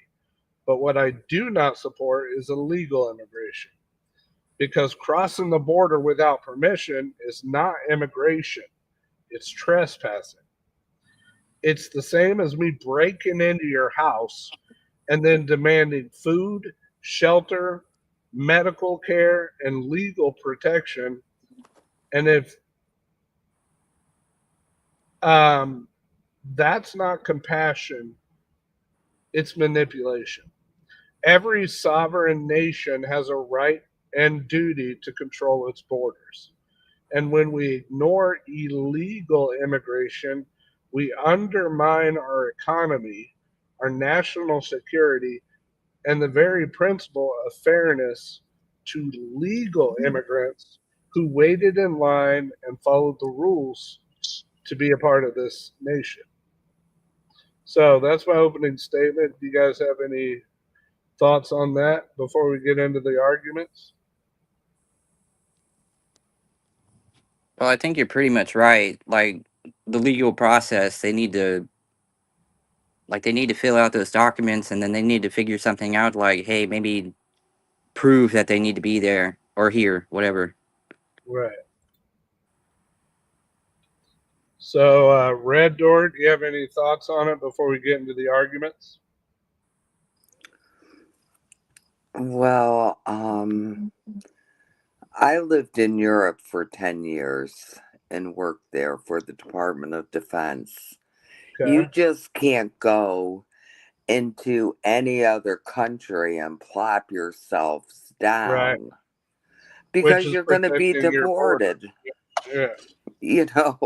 But what I do not support is illegal immigration because crossing the border without permission is not immigration, it's trespassing. It's the same as me breaking into your house and then demanding food, shelter, medical care, and legal protection. And if um, that's not compassion, it's manipulation. Every sovereign nation has a right and duty to control its borders. And when we ignore illegal immigration, we undermine our economy, our national security, and the very principle of fairness to legal immigrants who waited in line and followed the rules to be a part of this nation. So that's my opening statement. Do you guys have any thoughts on that before we get into the arguments? Well, I think you're pretty much right. Like the legal process, they need to fill out those documents, and then they need to figure something out. Like, hey, maybe prove that they need to be there or here, whatever. Right. So, Red Door, do you have any thoughts on it before we get into the arguments? well, I lived in Europe for 10 years and worked there for the Department of Defense. You Okay. just can't go into any other country and plop yourselves Right. down Which because is you're going to be protecting your border. deported. Yeah.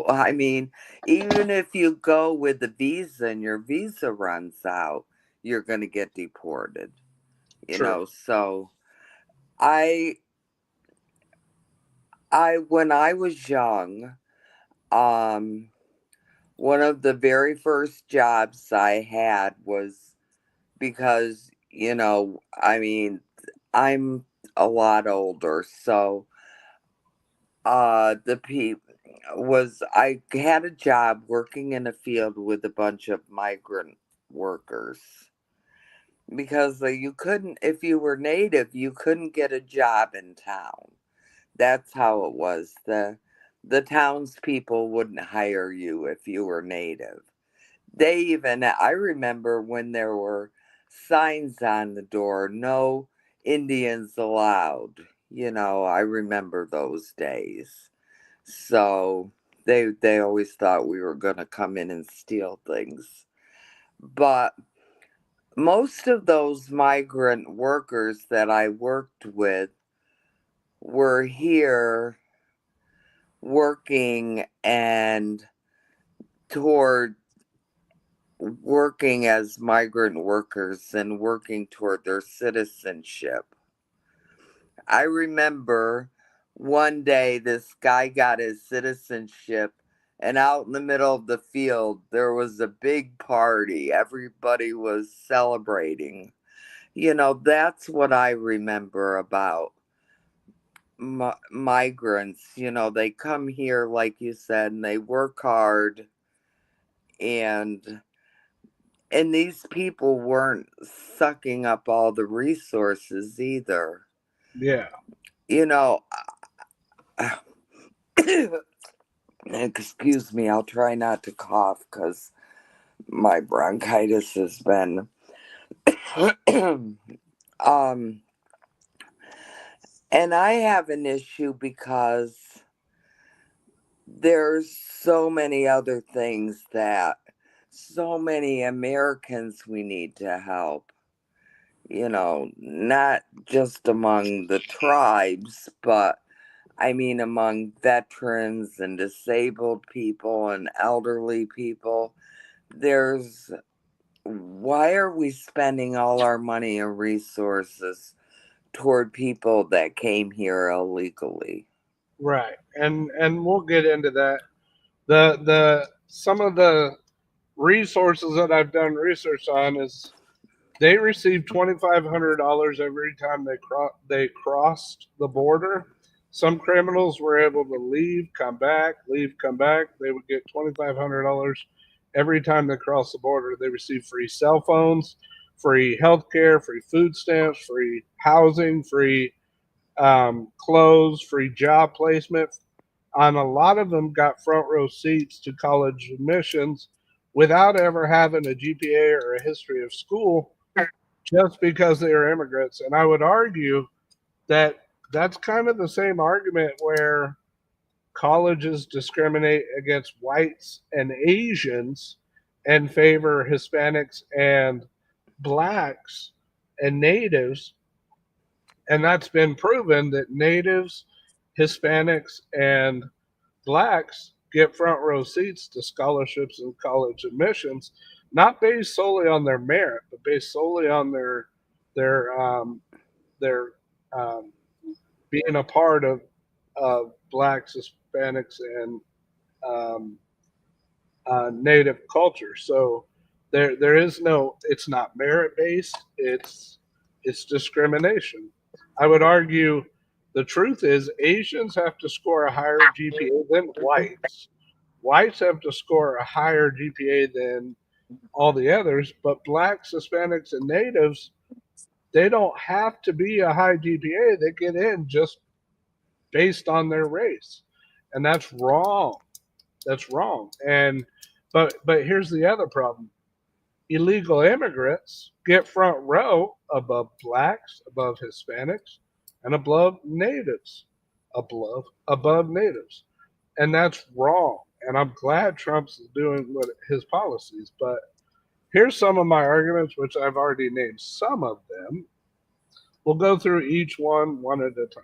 I mean, even if you go with a visa and your visa runs out, you're going to get deported. True. So I when I was young, um one of the very first jobs I had was because, I mean, I'm a lot older, so the people was I had a job working in a field with a bunch of migrant workers because you couldn't, if you were native, you couldn't get a job in town. That's how it was. The townspeople wouldn't hire you if you were native. I remember when there were signs on the door, no Indians allowed. I remember those days. So they always thought we were going to come in and steal things. But most of those migrant workers that I worked with were here working and toward working as migrant workers and working toward their citizenship. I remember one day this guy got his citizenship, and out in the middle of the field, there was a big party. Everybody was celebrating. That's what I remember about migrants. They come here, like you said, and they work hard, and these people weren't sucking up all the resources either. Yeah. You know, excuse me, I'll try not to cough because my bronchitis has been. um, and I have an issue because there's so many other things that so many Americans we need to help. Not just among the tribes, but I mean among veterans and disabled people and elderly people. Why are we spending all our money and resources toward people that came here illegally? Right. And we'll get into that. The some of the resources that I've done research on is they received $2,500 every time they crossed the border. Some criminals were able to leave, come back, leave, come back. They would get $2,500 every time they crossed the border. They received free cell phones, free health care, free food stamps, free housing, free clothes, free job placement. And a lot of them got front row seats to college admissions without ever having a GPA or a history of school, just because they are immigrants. And I would argue that that's kind of the same argument where colleges discriminate against whites and Asians and favor Hispanics and blacks and natives. And that's been proven that natives, Hispanics, and blacks get front row seats to scholarships and college admissions, not based solely on their merit, but based solely on their their being a part of blacks, Hispanics, and um, native culture. So there is no, it's not merit based. It's discrimination. I would argue the truth is Asians have to score a higher GPA than whites. Whites have to score a higher GPA than all the others, but blacks, Hispanics, and natives, they don't have to be a high GPA. They get in just based on their race, and that's wrong. That's wrong. And but here's the other problem: illegal immigrants get front row above blacks, above Hispanics, and above natives, above natives, and that's wrong. And I'm glad Trump's doing what his policies. But here's some of my arguments, which I've already named some of them. We'll go through each one at a time.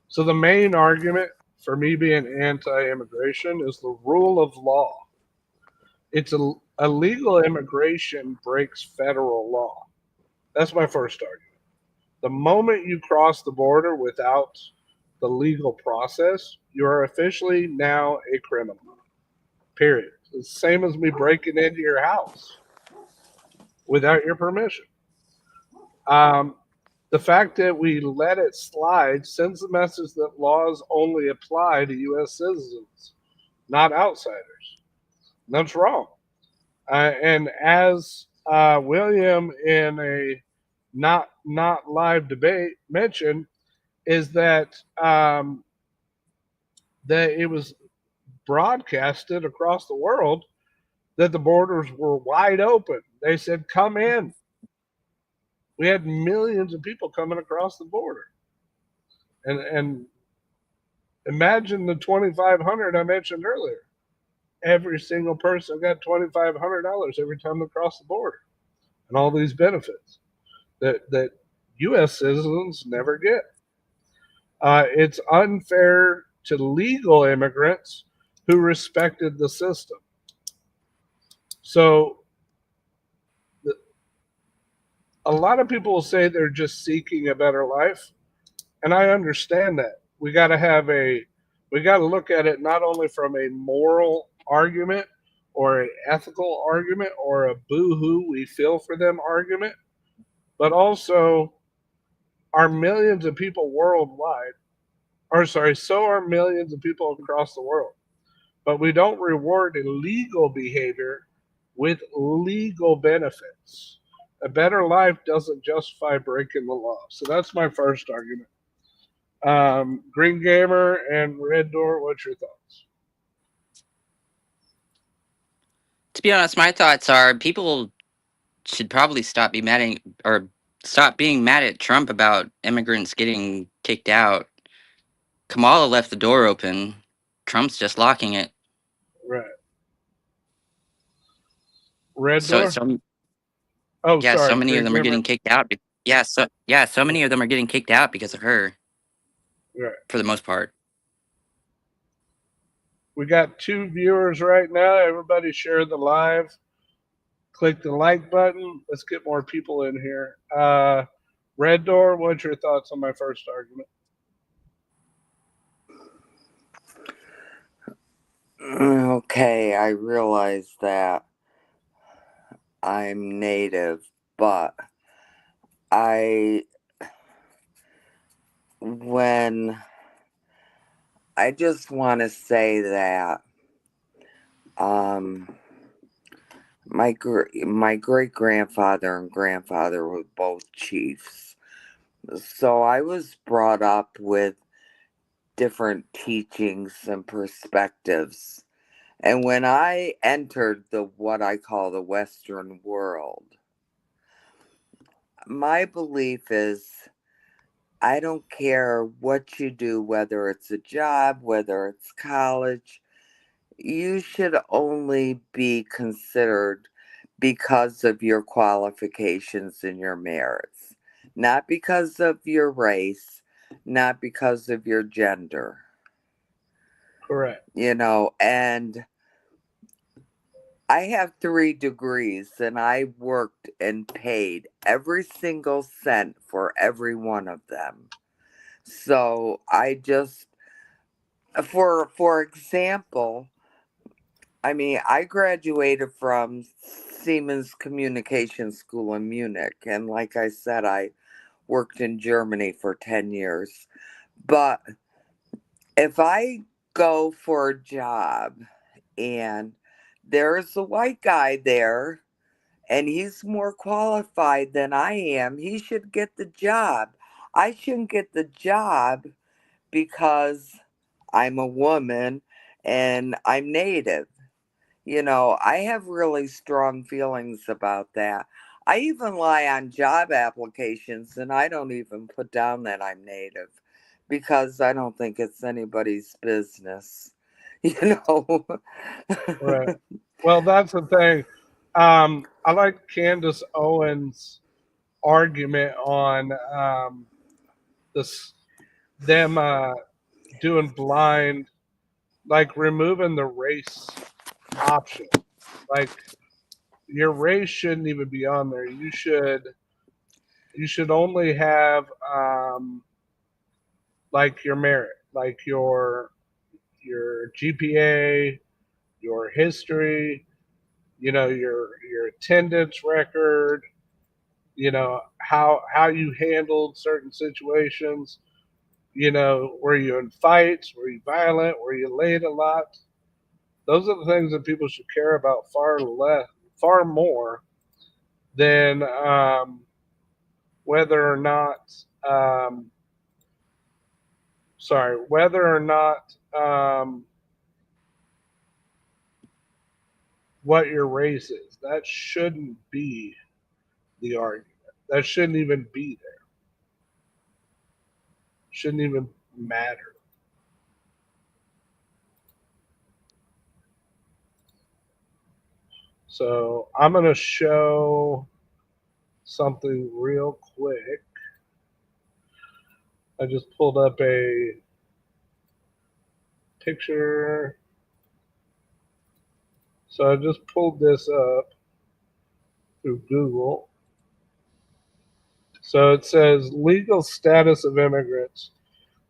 So the main argument for me being anti-immigration is the rule of law. It's illegal immigration breaks federal law. That's my first argument. The moment you cross the border without the legal process, you are officially now a criminal. Period. It's the same as me breaking into your house without your permission. The fact that we let it slide sends the message that laws only apply to U.S. citizens, not outsiders. That's wrong. And as William in a not live debate mentioned, is that that it was broadcasted across the world that the borders were wide open. They said, come in. We had millions of people coming across the border. And imagine the 2,500 I mentioned earlier. Every single person got $2,500 every time they crossed the border, and all these benefits that U.S. citizens never get. It's unfair to legal immigrants who respected the system. So a lot of people will say they're just seeking a better life, and I understand that. We got to look at it not only from a moral argument or an ethical argument or a boo-hoo we feel for them argument, but also are millions of people worldwide, or sorry, so are millions of people across the world. But we don't reward illegal behavior with legal benefits. A better life doesn't justify breaking the law. So that's my first argument. Green Gamer and Red Door, what's your thoughts? To be honest, my thoughts are people should probably stop being mad at Trump about immigrants getting kicked out. Kamala left the door open. Trump's just locking it. Right. Red So Door? so Oh, yeah, so sorry, many of Green them are Gamer. getting kicked out. So many of them are getting kicked out because of her. Right. For the most part. We got 2 viewers right now. Everybody share the live. Click the like button. Let's get more people in here. Red Door, what's your thoughts on my first argument? Okay, I realize that I'm native, but when I just want to say that my great grandfather and grandfather were both chiefs, so I was brought up with different teachings and perspectives. And when I entered what I call the Western world, my belief is I don't care what you do, whether it's a job, whether it's college, you should only be considered because of your qualifications and your merits, not because of your race, not because of your gender. Correct. And I have 3 degrees and I worked and paid every single cent for every one of them. So I just, for example, I graduated from Siemens Communication School in Munich. And like I said, I worked in Germany for 10 years. But if I go for a job and there's a white guy there and he's more qualified than I am, he should get the job. I shouldn't get the job because I'm a woman and I'm native. I have really strong feelings about that. I even lie on job applications and I don't even put down that I'm native because I don't think it's anybody's business. You know? Right. Well, that's the thing. I like Candace Owens' argument on this them doing blind, like removing the race option. Like your race shouldn't even be on there. You should only have like your merit, like your GPA, your history, your attendance record, how you handled certain situations, were you in fights, were you violent, were you late a lot? Those are the things that people should care about far more than whether or not whether or not what your race is. That shouldn't be the argument. That shouldn't even be there. Shouldn't even matter. So I'm going to show something real quick. I just pulled up a picture. So I just pulled this up through Google. So it says legal status of immigrants.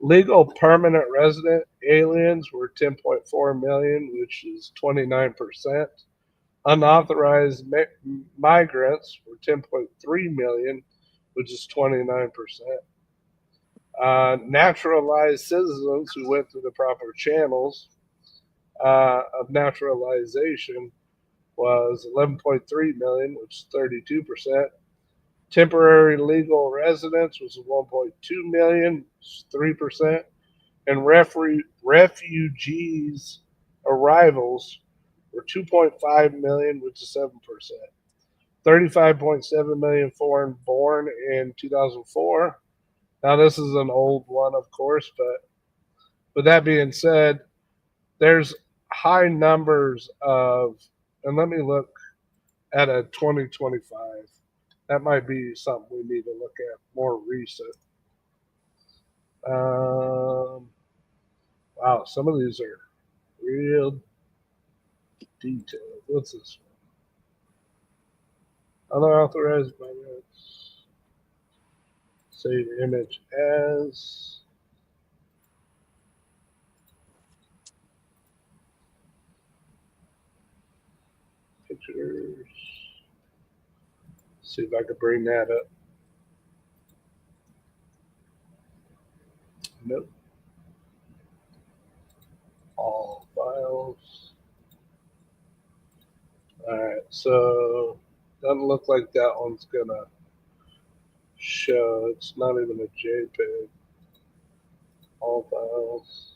Legal permanent resident aliens were 10.4 million, which is 29%. Unauthorized migrants were 10.3 million, which is 29%. Naturalized citizens who went through the proper channels of naturalization was 11.3 million, which is 32%. Temporary legal residents was 1.2 million, which is 3%. And refugees arrivals were 2.5 million, which is 7%. 35.7 million foreign born in 2004. Now, this is an old one, of course, but with that being said, there's high numbers of, and let me look at a 2025. That might be something we need to look at more recent. Wow, some of these are real detailed. What's this one? Unauthorized migrants. Save image as. Pictures. See if I can bring that up. Nope. All files. Alright, so doesn't look like that one's gonna show. It's not even a JPEG. All files.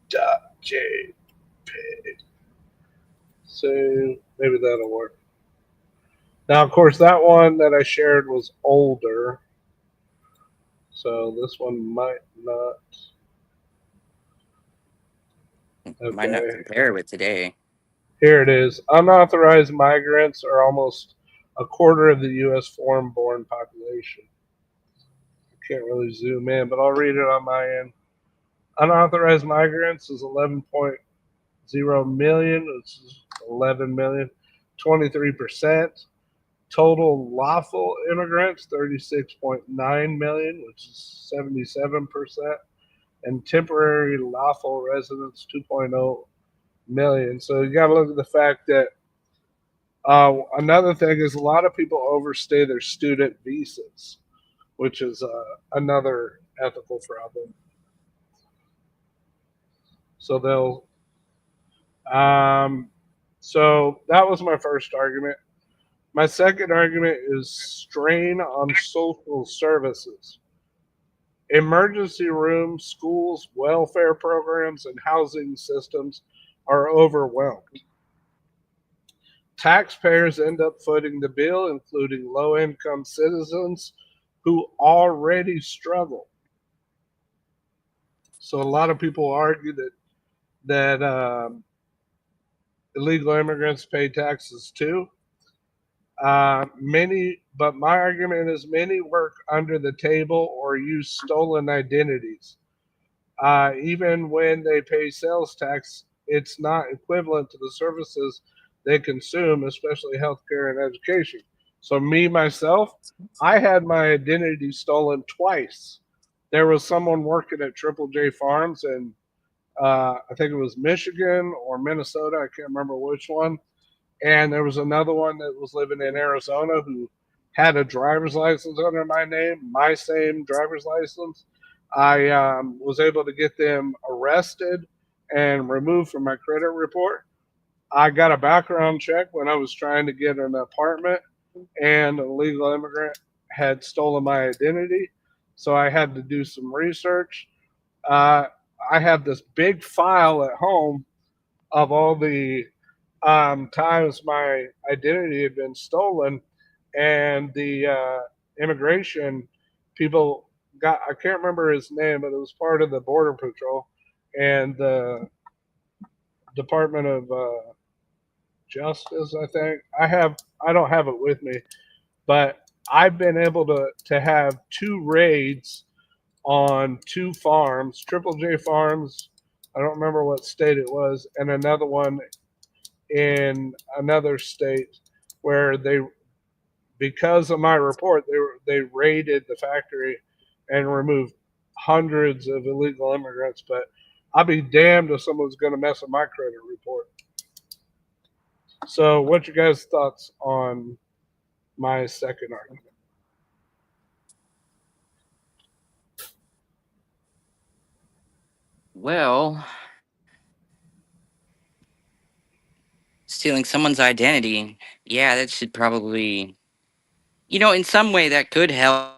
.jpg. So maybe that'll work. Now, of course, that one that I shared was older. So this one might not. Might not Okay. compare with today. Here it is. Unauthorized migrants are almost a quarter of the U.S. foreign-born population. I can't really zoom in, but I'll read it on my end. Unauthorized migrants is 11.0 million, which is 11 million, 23%. Total lawful immigrants, 36.9 million, which is 77%. And temporary lawful residents, 2.0 million. So you got to look at the fact that another thing is a lot of people overstay their student visas, which is another ethical problem. So they'll. So that was my first argument. My second argument is strain on social services. Emergency rooms, schools, welfare programs, and housing systems are overwhelmed. Taxpayers end up footing the bill, including low-income citizens who already struggle. So a lot of people argue that illegal immigrants pay taxes too. But my argument is many work under the table or use stolen identities. Even when they pay sales tax, it's not equivalent to the services they consume, especially healthcare and education. So myself, I had my identity stolen twice. There was someone working at Triple J Farms in, I think it was Michigan or Minnesota. I can't remember which one. And there was another one that was living in Arizona who had a driver's license under my name, my same driver's license. I was able to get them arrested and removed from my credit report. I got a background check when I was trying to get an apartment, and a legal immigrant had stolen my identity. So I had to do some research. I have this big file at home of all the times my identity had been stolen, and the immigration people got, I can't remember his name, but it was part of the Border Patrol and the Department of Justice, I think. I don't have it with me, but I've been able to have two raids on two farms, Triple J Farms. I don't remember what state it was, and another one in another state where they, because of my report, they raided the factory and removed hundreds of illegal immigrants. But I'll be damned if someone's going to mess with my credit report. So, what's your guys' thoughts on my second argument? Well, stealing someone's identity, yeah, that should probably, in some way that could help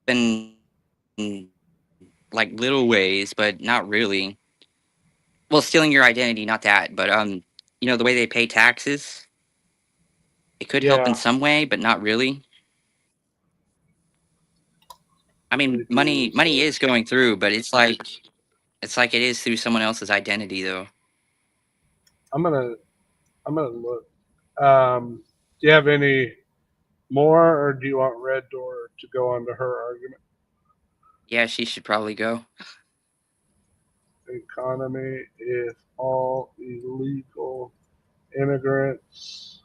in like little ways, but not really. Well, stealing your identity, not that, but the way they pay taxes, it could help in Yeah, some way, but not really. I mean, they do. money is going through, but it's like it is through someone else's identity, though. I'm gonna I'm gonna look. Do you have any more, or do you want Red Door to go on to her argument? Yeah, she should probably go. Economy if all illegal immigrants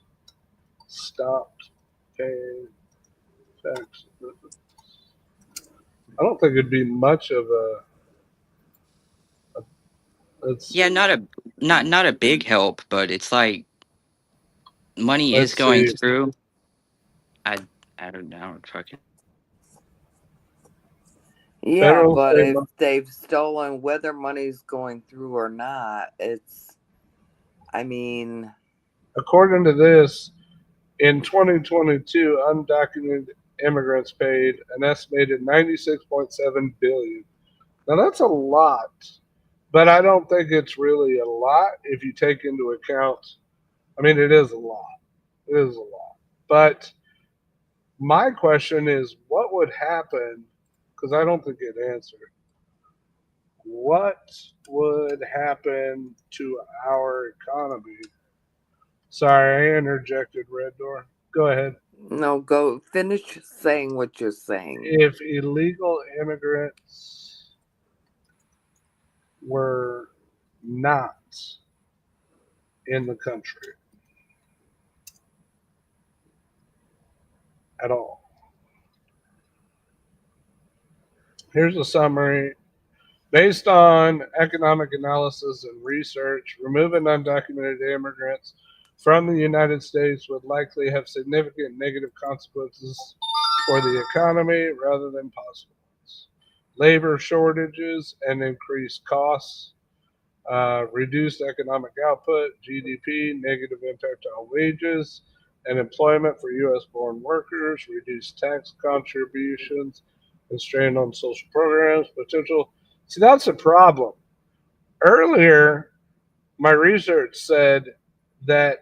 stopped paying taxes. I don't think it'd be much of a let's Yeah, see. not a big help, but it's like money is Let's going see. through. I I don't know, fucking. Yeah, Federal but state. if they've stolen, whether money's going through or not, I mean, According to this, in 2022, undocumented immigrants paid an estimated 96.7 billion. Now that's a lot, but I don't think it's really a lot if you take into account. I mean, it is a lot. It is a lot. But my question is, what would happen? Because I don't think it answered. What would happen to our economy? Sorry, I interjected, Red Door. Go ahead. no, go finish saying what you're saying. If illegal immigrants were not in the country at all. Here's a summary. Based on economic analysis and research, removing undocumented immigrants from the United States would likely have significant negative consequences for the economy rather than positive ones. Labor shortages and increased costs, reduced economic output, GDP, negative impact on wages and employment for U.S. born workers, reduced tax contributions, and strain on social programs, potential. See, that's a problem. Earlier, my research said that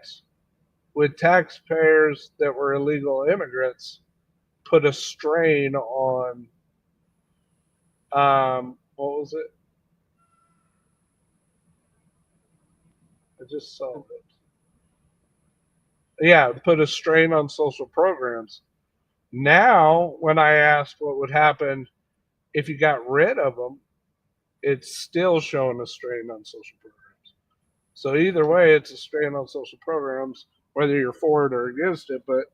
with taxpayers that were illegal immigrants, put a strain on, what was it? I just saw it. Yeah, put a strain on social programs. Now, when I asked what would happen if you got rid of them, it's still showing a strain on social programs. So either way, it's a strain on social programs, whether you're for it or against it. But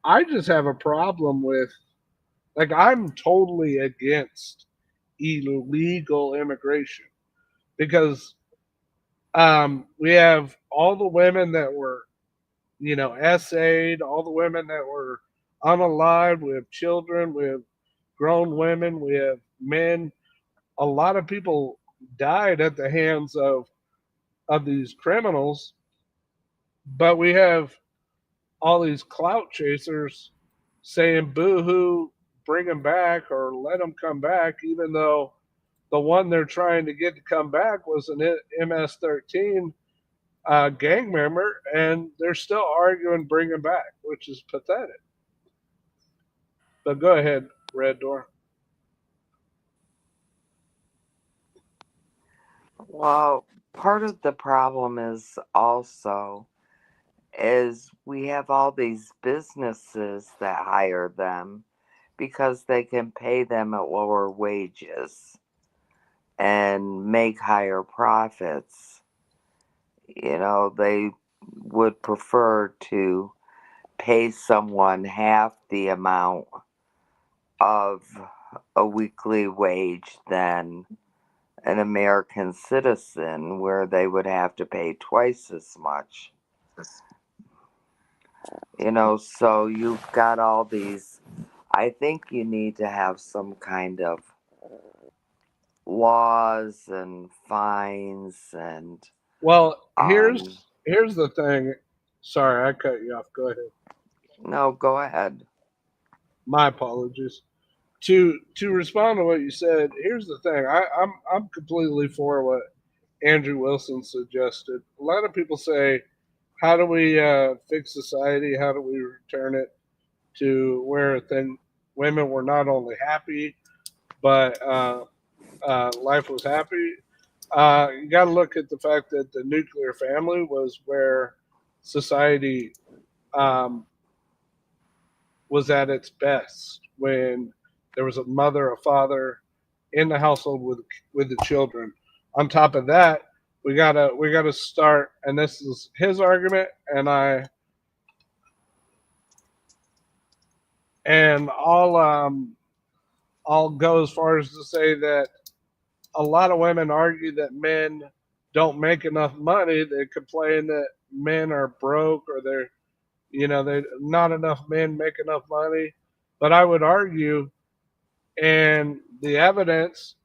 I just have a problem with, like, I'm totally against illegal immigration because we have all the women that were, essayed, all the women that were unalive, we have children, we have grown women, we have men. A lot of people died at the hands of these criminals, but we have all these clout chasers saying boo hoo, bring them back or let them come back, even though the one they're trying to get to come back was an MS-13 gang member, and they're still arguing bring him back, which is pathetic. But go ahead, Red Door. Well, part of the problem is also is we have all these businesses that hire them because they can pay them at lower wages and make higher profits. You know, they would prefer to pay someone half the amount of a weekly wage than an American citizen, where they would have to pay twice as much. You know, so you've got all these. I think you need to have some kind of laws and fines and Well, um here's the thing. Sorry, I cut you off. Go ahead. no, go ahead. My apologies. To respond to what you said, here's the thing. I'm completely for what Andrew Wilson suggested. A lot of people say, "How do we fix society? How do we return it to where then women were not only happy, but life was happy?" You got to look at the fact that the nuclear family was where society um, was at its best, when there was a mother, a father in the household with the children. On top of that, we gotta start, and this is his argument, and I'll go as far as to say that a lot of women argue that men don't make enough money. They complain that men are broke, or they not enough men make enough money. But I would argue, and the evidence,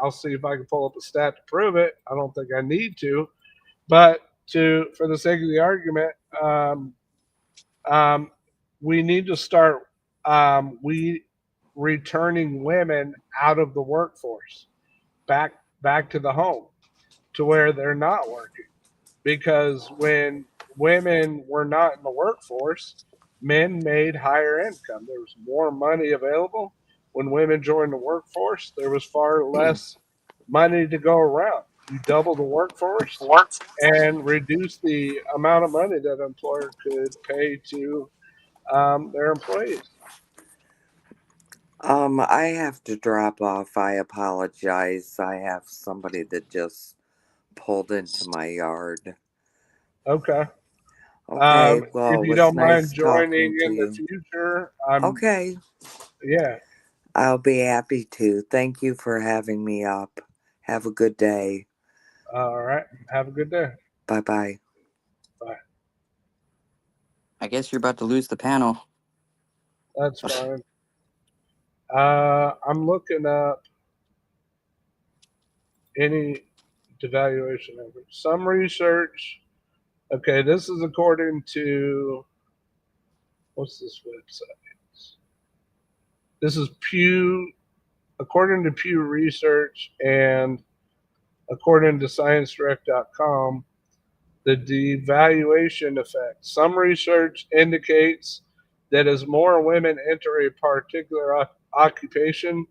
I'll see if I can pull up a stat to prove it. I don't think I need to, but for the sake of the argument, um, we need to start we returning women out of the workforce, back back to the home, to where they're not working. Because when women were not in the workforce, men made higher income. There was more money available. When women joined the workforce, there was far less money to go around. You double the workforce and reduce the amount of money that an employer could pay to their employees. I have to drop off. I apologize. I have somebody that just pulled into my yard. Okay. Okay, If well, it you was don't mind nice joining talking to in the you. future, Okay, yeah. I'll be happy to. Thank you for having me up. Have a good day. All right. Have a good day. Bye bye. Bye. I guess you're about to lose the panel. That's fine. I'm looking up any devaluation efforts. Some research. Okay, this is according to, what's this website? This is Pew, according to Pew Research, and according to ScienceDirect.com, the devaluation effect. Some research indicates that as more women enter a particular occupation,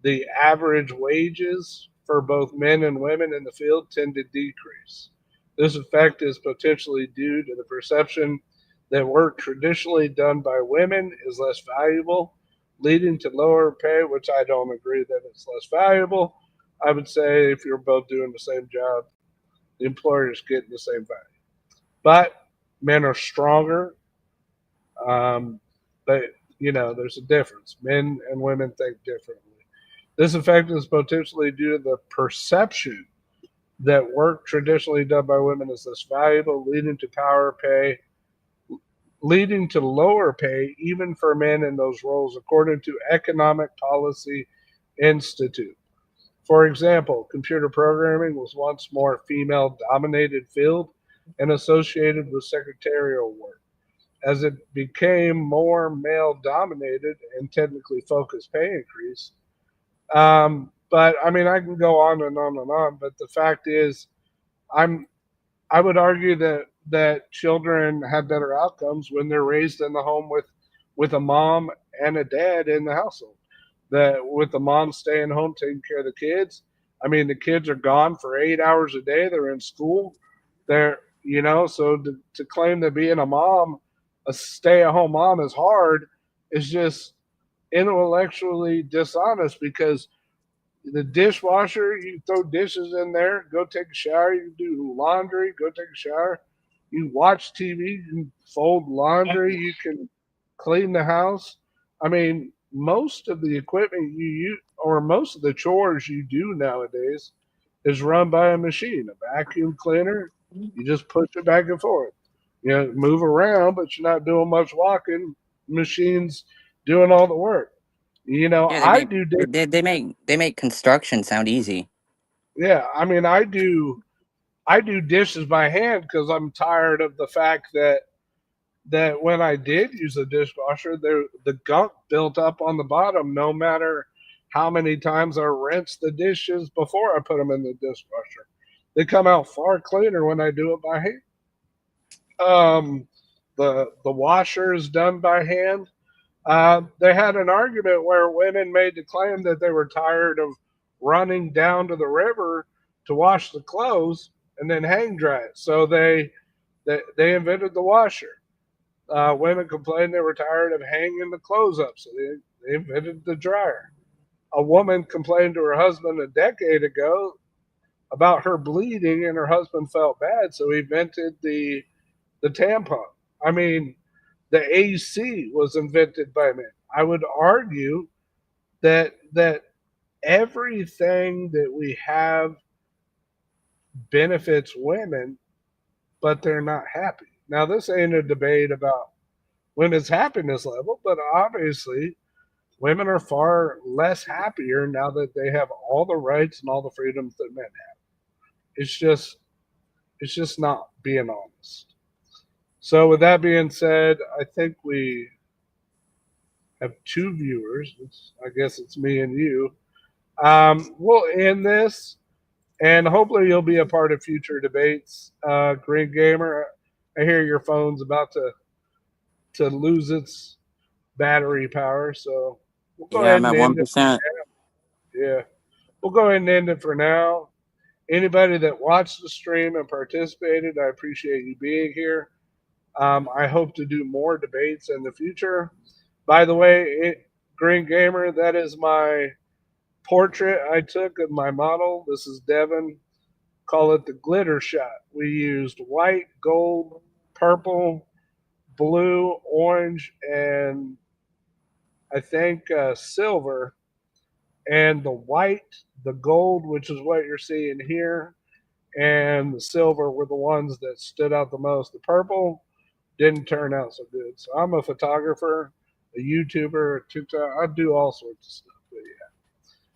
the average wages for both men and women in the field tend to decrease. This effect is potentially due to the perception that work traditionally done by women is less valuable, leading to lower pay, which I don't agree that it's less valuable. I would say if you're both doing the same job, the employer is getting the same value. But men are stronger. But, there's a difference. Men and women think differently. This effect is potentially due to the perception that work traditionally done by women is less valuable, leading to lower pay even for men in those roles, according to Economic Policy Institute. For example, computer programming was once more female-dominated field and associated with secretarial work. As it became more male-dominated and technically focused pay increase, But I mean, I can go on and on and on. But the fact is, I'm I would argue that children have better outcomes when they're raised in the home with a mom and a dad in the household. That with the mom staying home taking care of the kids. I mean, the kids are gone for 8 hours a day. They're in school. They're so to claim that being a mom, a stay-at-home mom, is hard is just intellectually dishonest because the dishwasher, you throw dishes in there, go take a shower, you do laundry, go take a shower, you watch TV, you can fold laundry, you can clean the house. I mean, most of the equipment you use or most of the chores you do nowadays is run by a machine. A vacuum cleaner, you just push it back and forth. Move around, but you're not doing much walking. Machines doing all the work. Yeah, I do they make construction sound easy. Yeah, I mean, I do dishes by hand because I'm tired of the fact that when I did use a dishwasher, the gunk built up on the bottom. No matter how many times I rinsed the dishes before I put them in the dishwasher, they come out far cleaner when I do it by hand. Um, the washer is done by hand. They had an argument where women made the claim that they were tired of running down to the river to wash the clothes and then hang dry it. So they invented the washer. Women complained they were tired of hanging the clothes up, so they invented the dryer. A woman complained to her husband a decade ago about her bleeding, and her husband felt bad, so he invented the tampon. I mean, the AC was invented by men. I would argue that everything that we have benefits women, but they're not happy. Now, this ain't a debate about women's happiness level, but obviously, women are far less happier now that they have all the rights and all the freedoms that men have. It's just not being honest. So, with that being said, I think we have two viewers. I guess it's me and you. We'll end this, and hopefully you'll be a part of future debates. Green Gamer, I hear your phone's about to lose its battery power, so we'll go Yeah, ahead I'm and at end it. 1%. Yeah, we'll go ahead and end it for now. Anybody that watched the stream and participated, I appreciate you being here. I hope to do more debates in the future. By the way, Green Gamer, that is my portrait I took of my model. This is Devin. Call it the glitter shot. We used white, gold, purple, blue, orange, and I think silver. And the white, the gold, which is what you're seeing here, and the silver were the ones that stood out the most. The purple didn't turn out so good. So I'm a photographer, a YouTuber, a TikTok. I do all sorts of stuff. But yeah.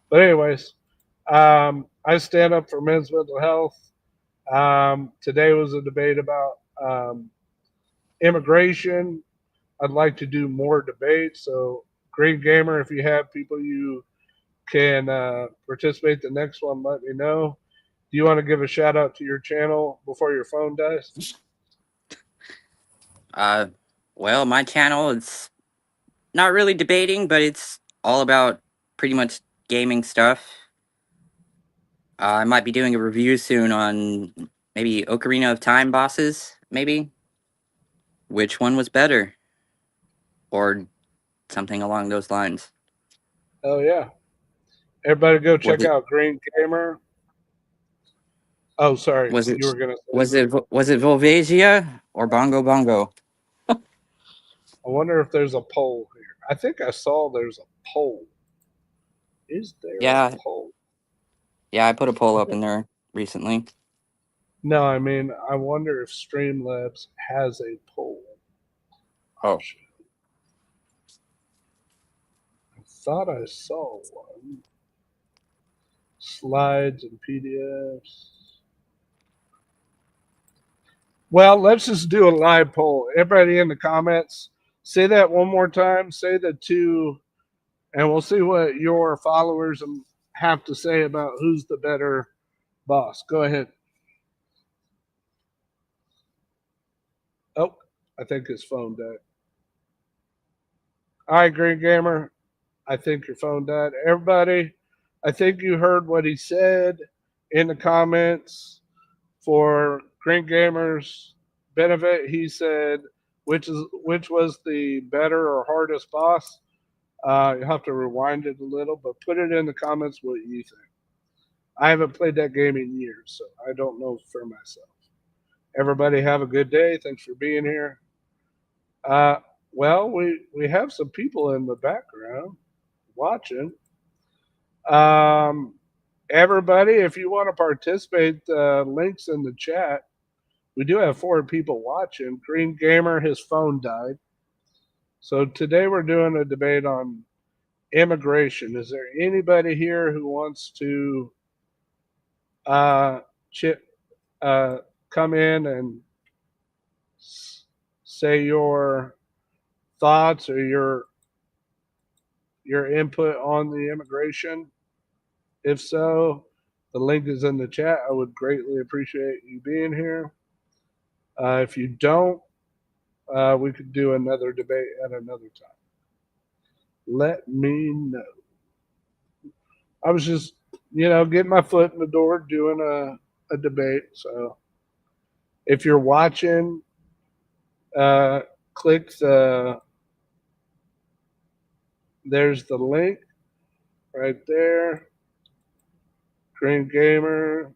But anyways, I stand up for men's mental health. Today was a debate about immigration. I'd like to do more debates. So, Green Gamer, if you have people you can participate the next one, let me know. Do you want to give a shout out to your channel before your phone dies? Well, my channel is not really debating, but it's all about pretty much gaming stuff. I might be doing a review soon on maybe Ocarina of Time bosses, maybe. Which one was better? Or something along those lines. Oh, yeah. Everybody go Was check it out Green Gamer. Oh, sorry. was it You were going to say something? was it Volvasia or Bongo Bongo? I wonder if there's a poll here. I think I saw there's a poll. Is there Yeah, a poll? yeah, I put a poll up in there recently. No, I mean, I wonder if Streamlabs has a poll Oh. option. I thought I saw one. Slides and PDFs. Well, let's just do a live poll. Everybody in the comments, say that one more time. Say the two, and we'll see what your followers have to say about who's the better boss. Go ahead. Oh, I think his phone died. All right, Green Gamer. I think your phone died. Everybody, I think you heard what he said in the comments. For Green Gamer's benefit, he said which was the better or hardest boss. You have to rewind it a little, but put it in the comments what you think. I haven't played that game in years, so I don't know for myself. Everybody have a good day. Thanks for being here. Well, we have some people in the background watching. Everybody, if you want to participate, links in the chat. We do have 4 people watching. Green Gamer, his phone died. So today we're doing a debate on immigration. Is there anybody here who wants to come in and say your thoughts or your input on the immigration? If so, the link is in the chat. I would greatly appreciate you being here. If you don't, we could do another debate at another time. Let me know. I was just, getting my foot in the door, doing a debate. So if you're watching, click there's the link right there. Green Gamer.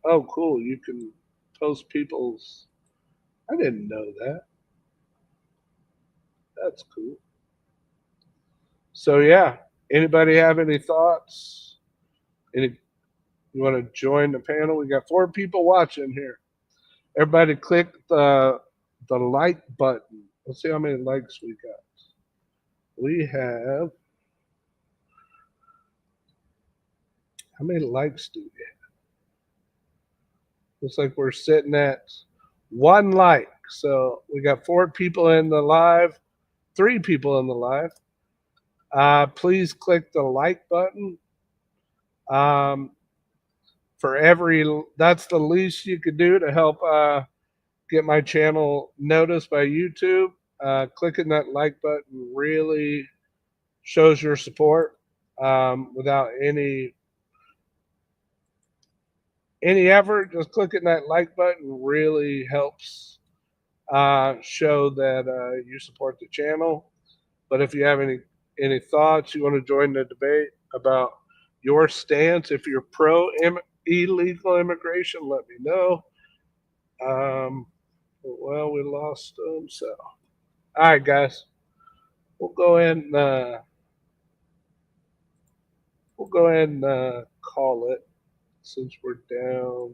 Oh, cool. You can post people's. I didn't know that. That's cool. So yeah, anybody have any thoughts? You want to join the panel? We got 4 people watching here. Everybody click the like button. Let's see how many likes we got. We have, how many likes do we have? Looks like we're sitting at 1 like. So we got 4 people in the live, 3 people in the live. Please click the like button. That's the least you could do to help get my channel noticed by YouTube. Clicking that like button really shows your support. Without any effort, just clicking that like button really helps show that you support the channel. But if you have any thoughts, you want to join the debate about your stance, if you're pro illegal immigration, let me know. Well, we lost them, so all right, guys, we'll go ahead and call it since we're down.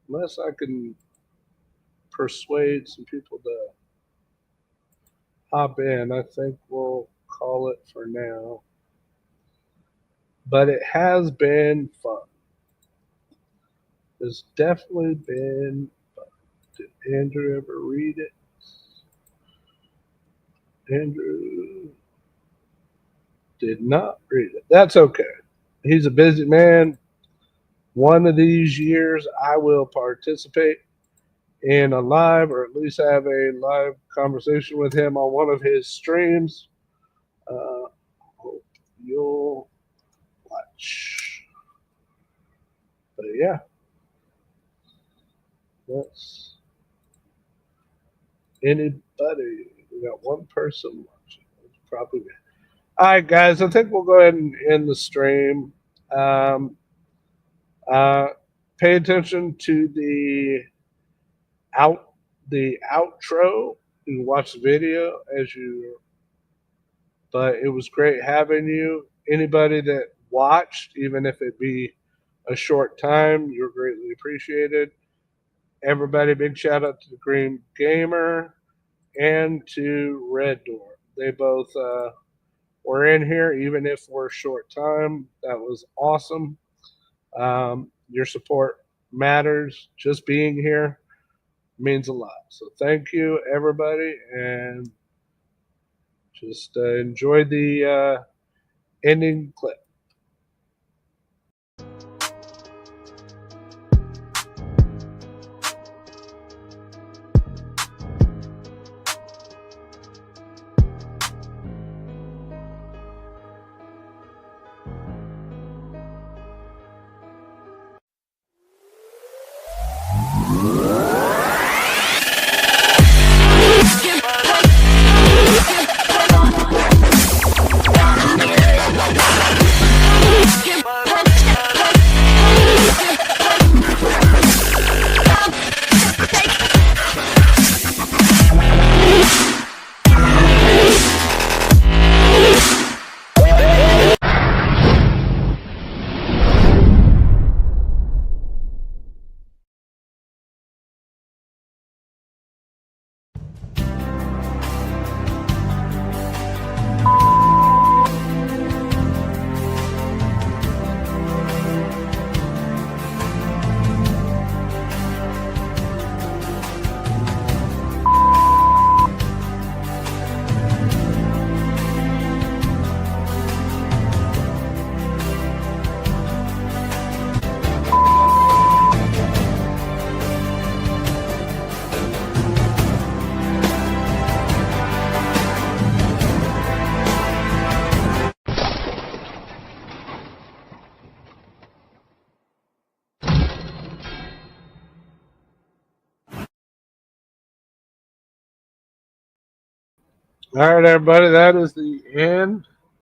Unless I can persuade some people to hop in, I think we'll call it for now. But it has been fun. It's definitely been fun. Did Andrew ever read it? Andrew did not read it. That's okay. He's a busy man. One of these years, I will participate in a live, or at least have a live conversation with him on one of his streams. Hope you'll watch. But yeah, that's anybody. We got 1 person watching. That's probably good. All right, guys. I think we'll go ahead and end the stream. Pay attention to the outro. You can watch the video but it was great having you. Anybody that watched, even if it be a short time, you're greatly appreciated. Everybody, big shout out to the Green Gamer and to Red Door. They both were in here, even if for a short time. That was awesome. Your support matters. Just being here means a lot. So thank you, everybody, and Just enjoy the ending clip. All right, everybody, that is the end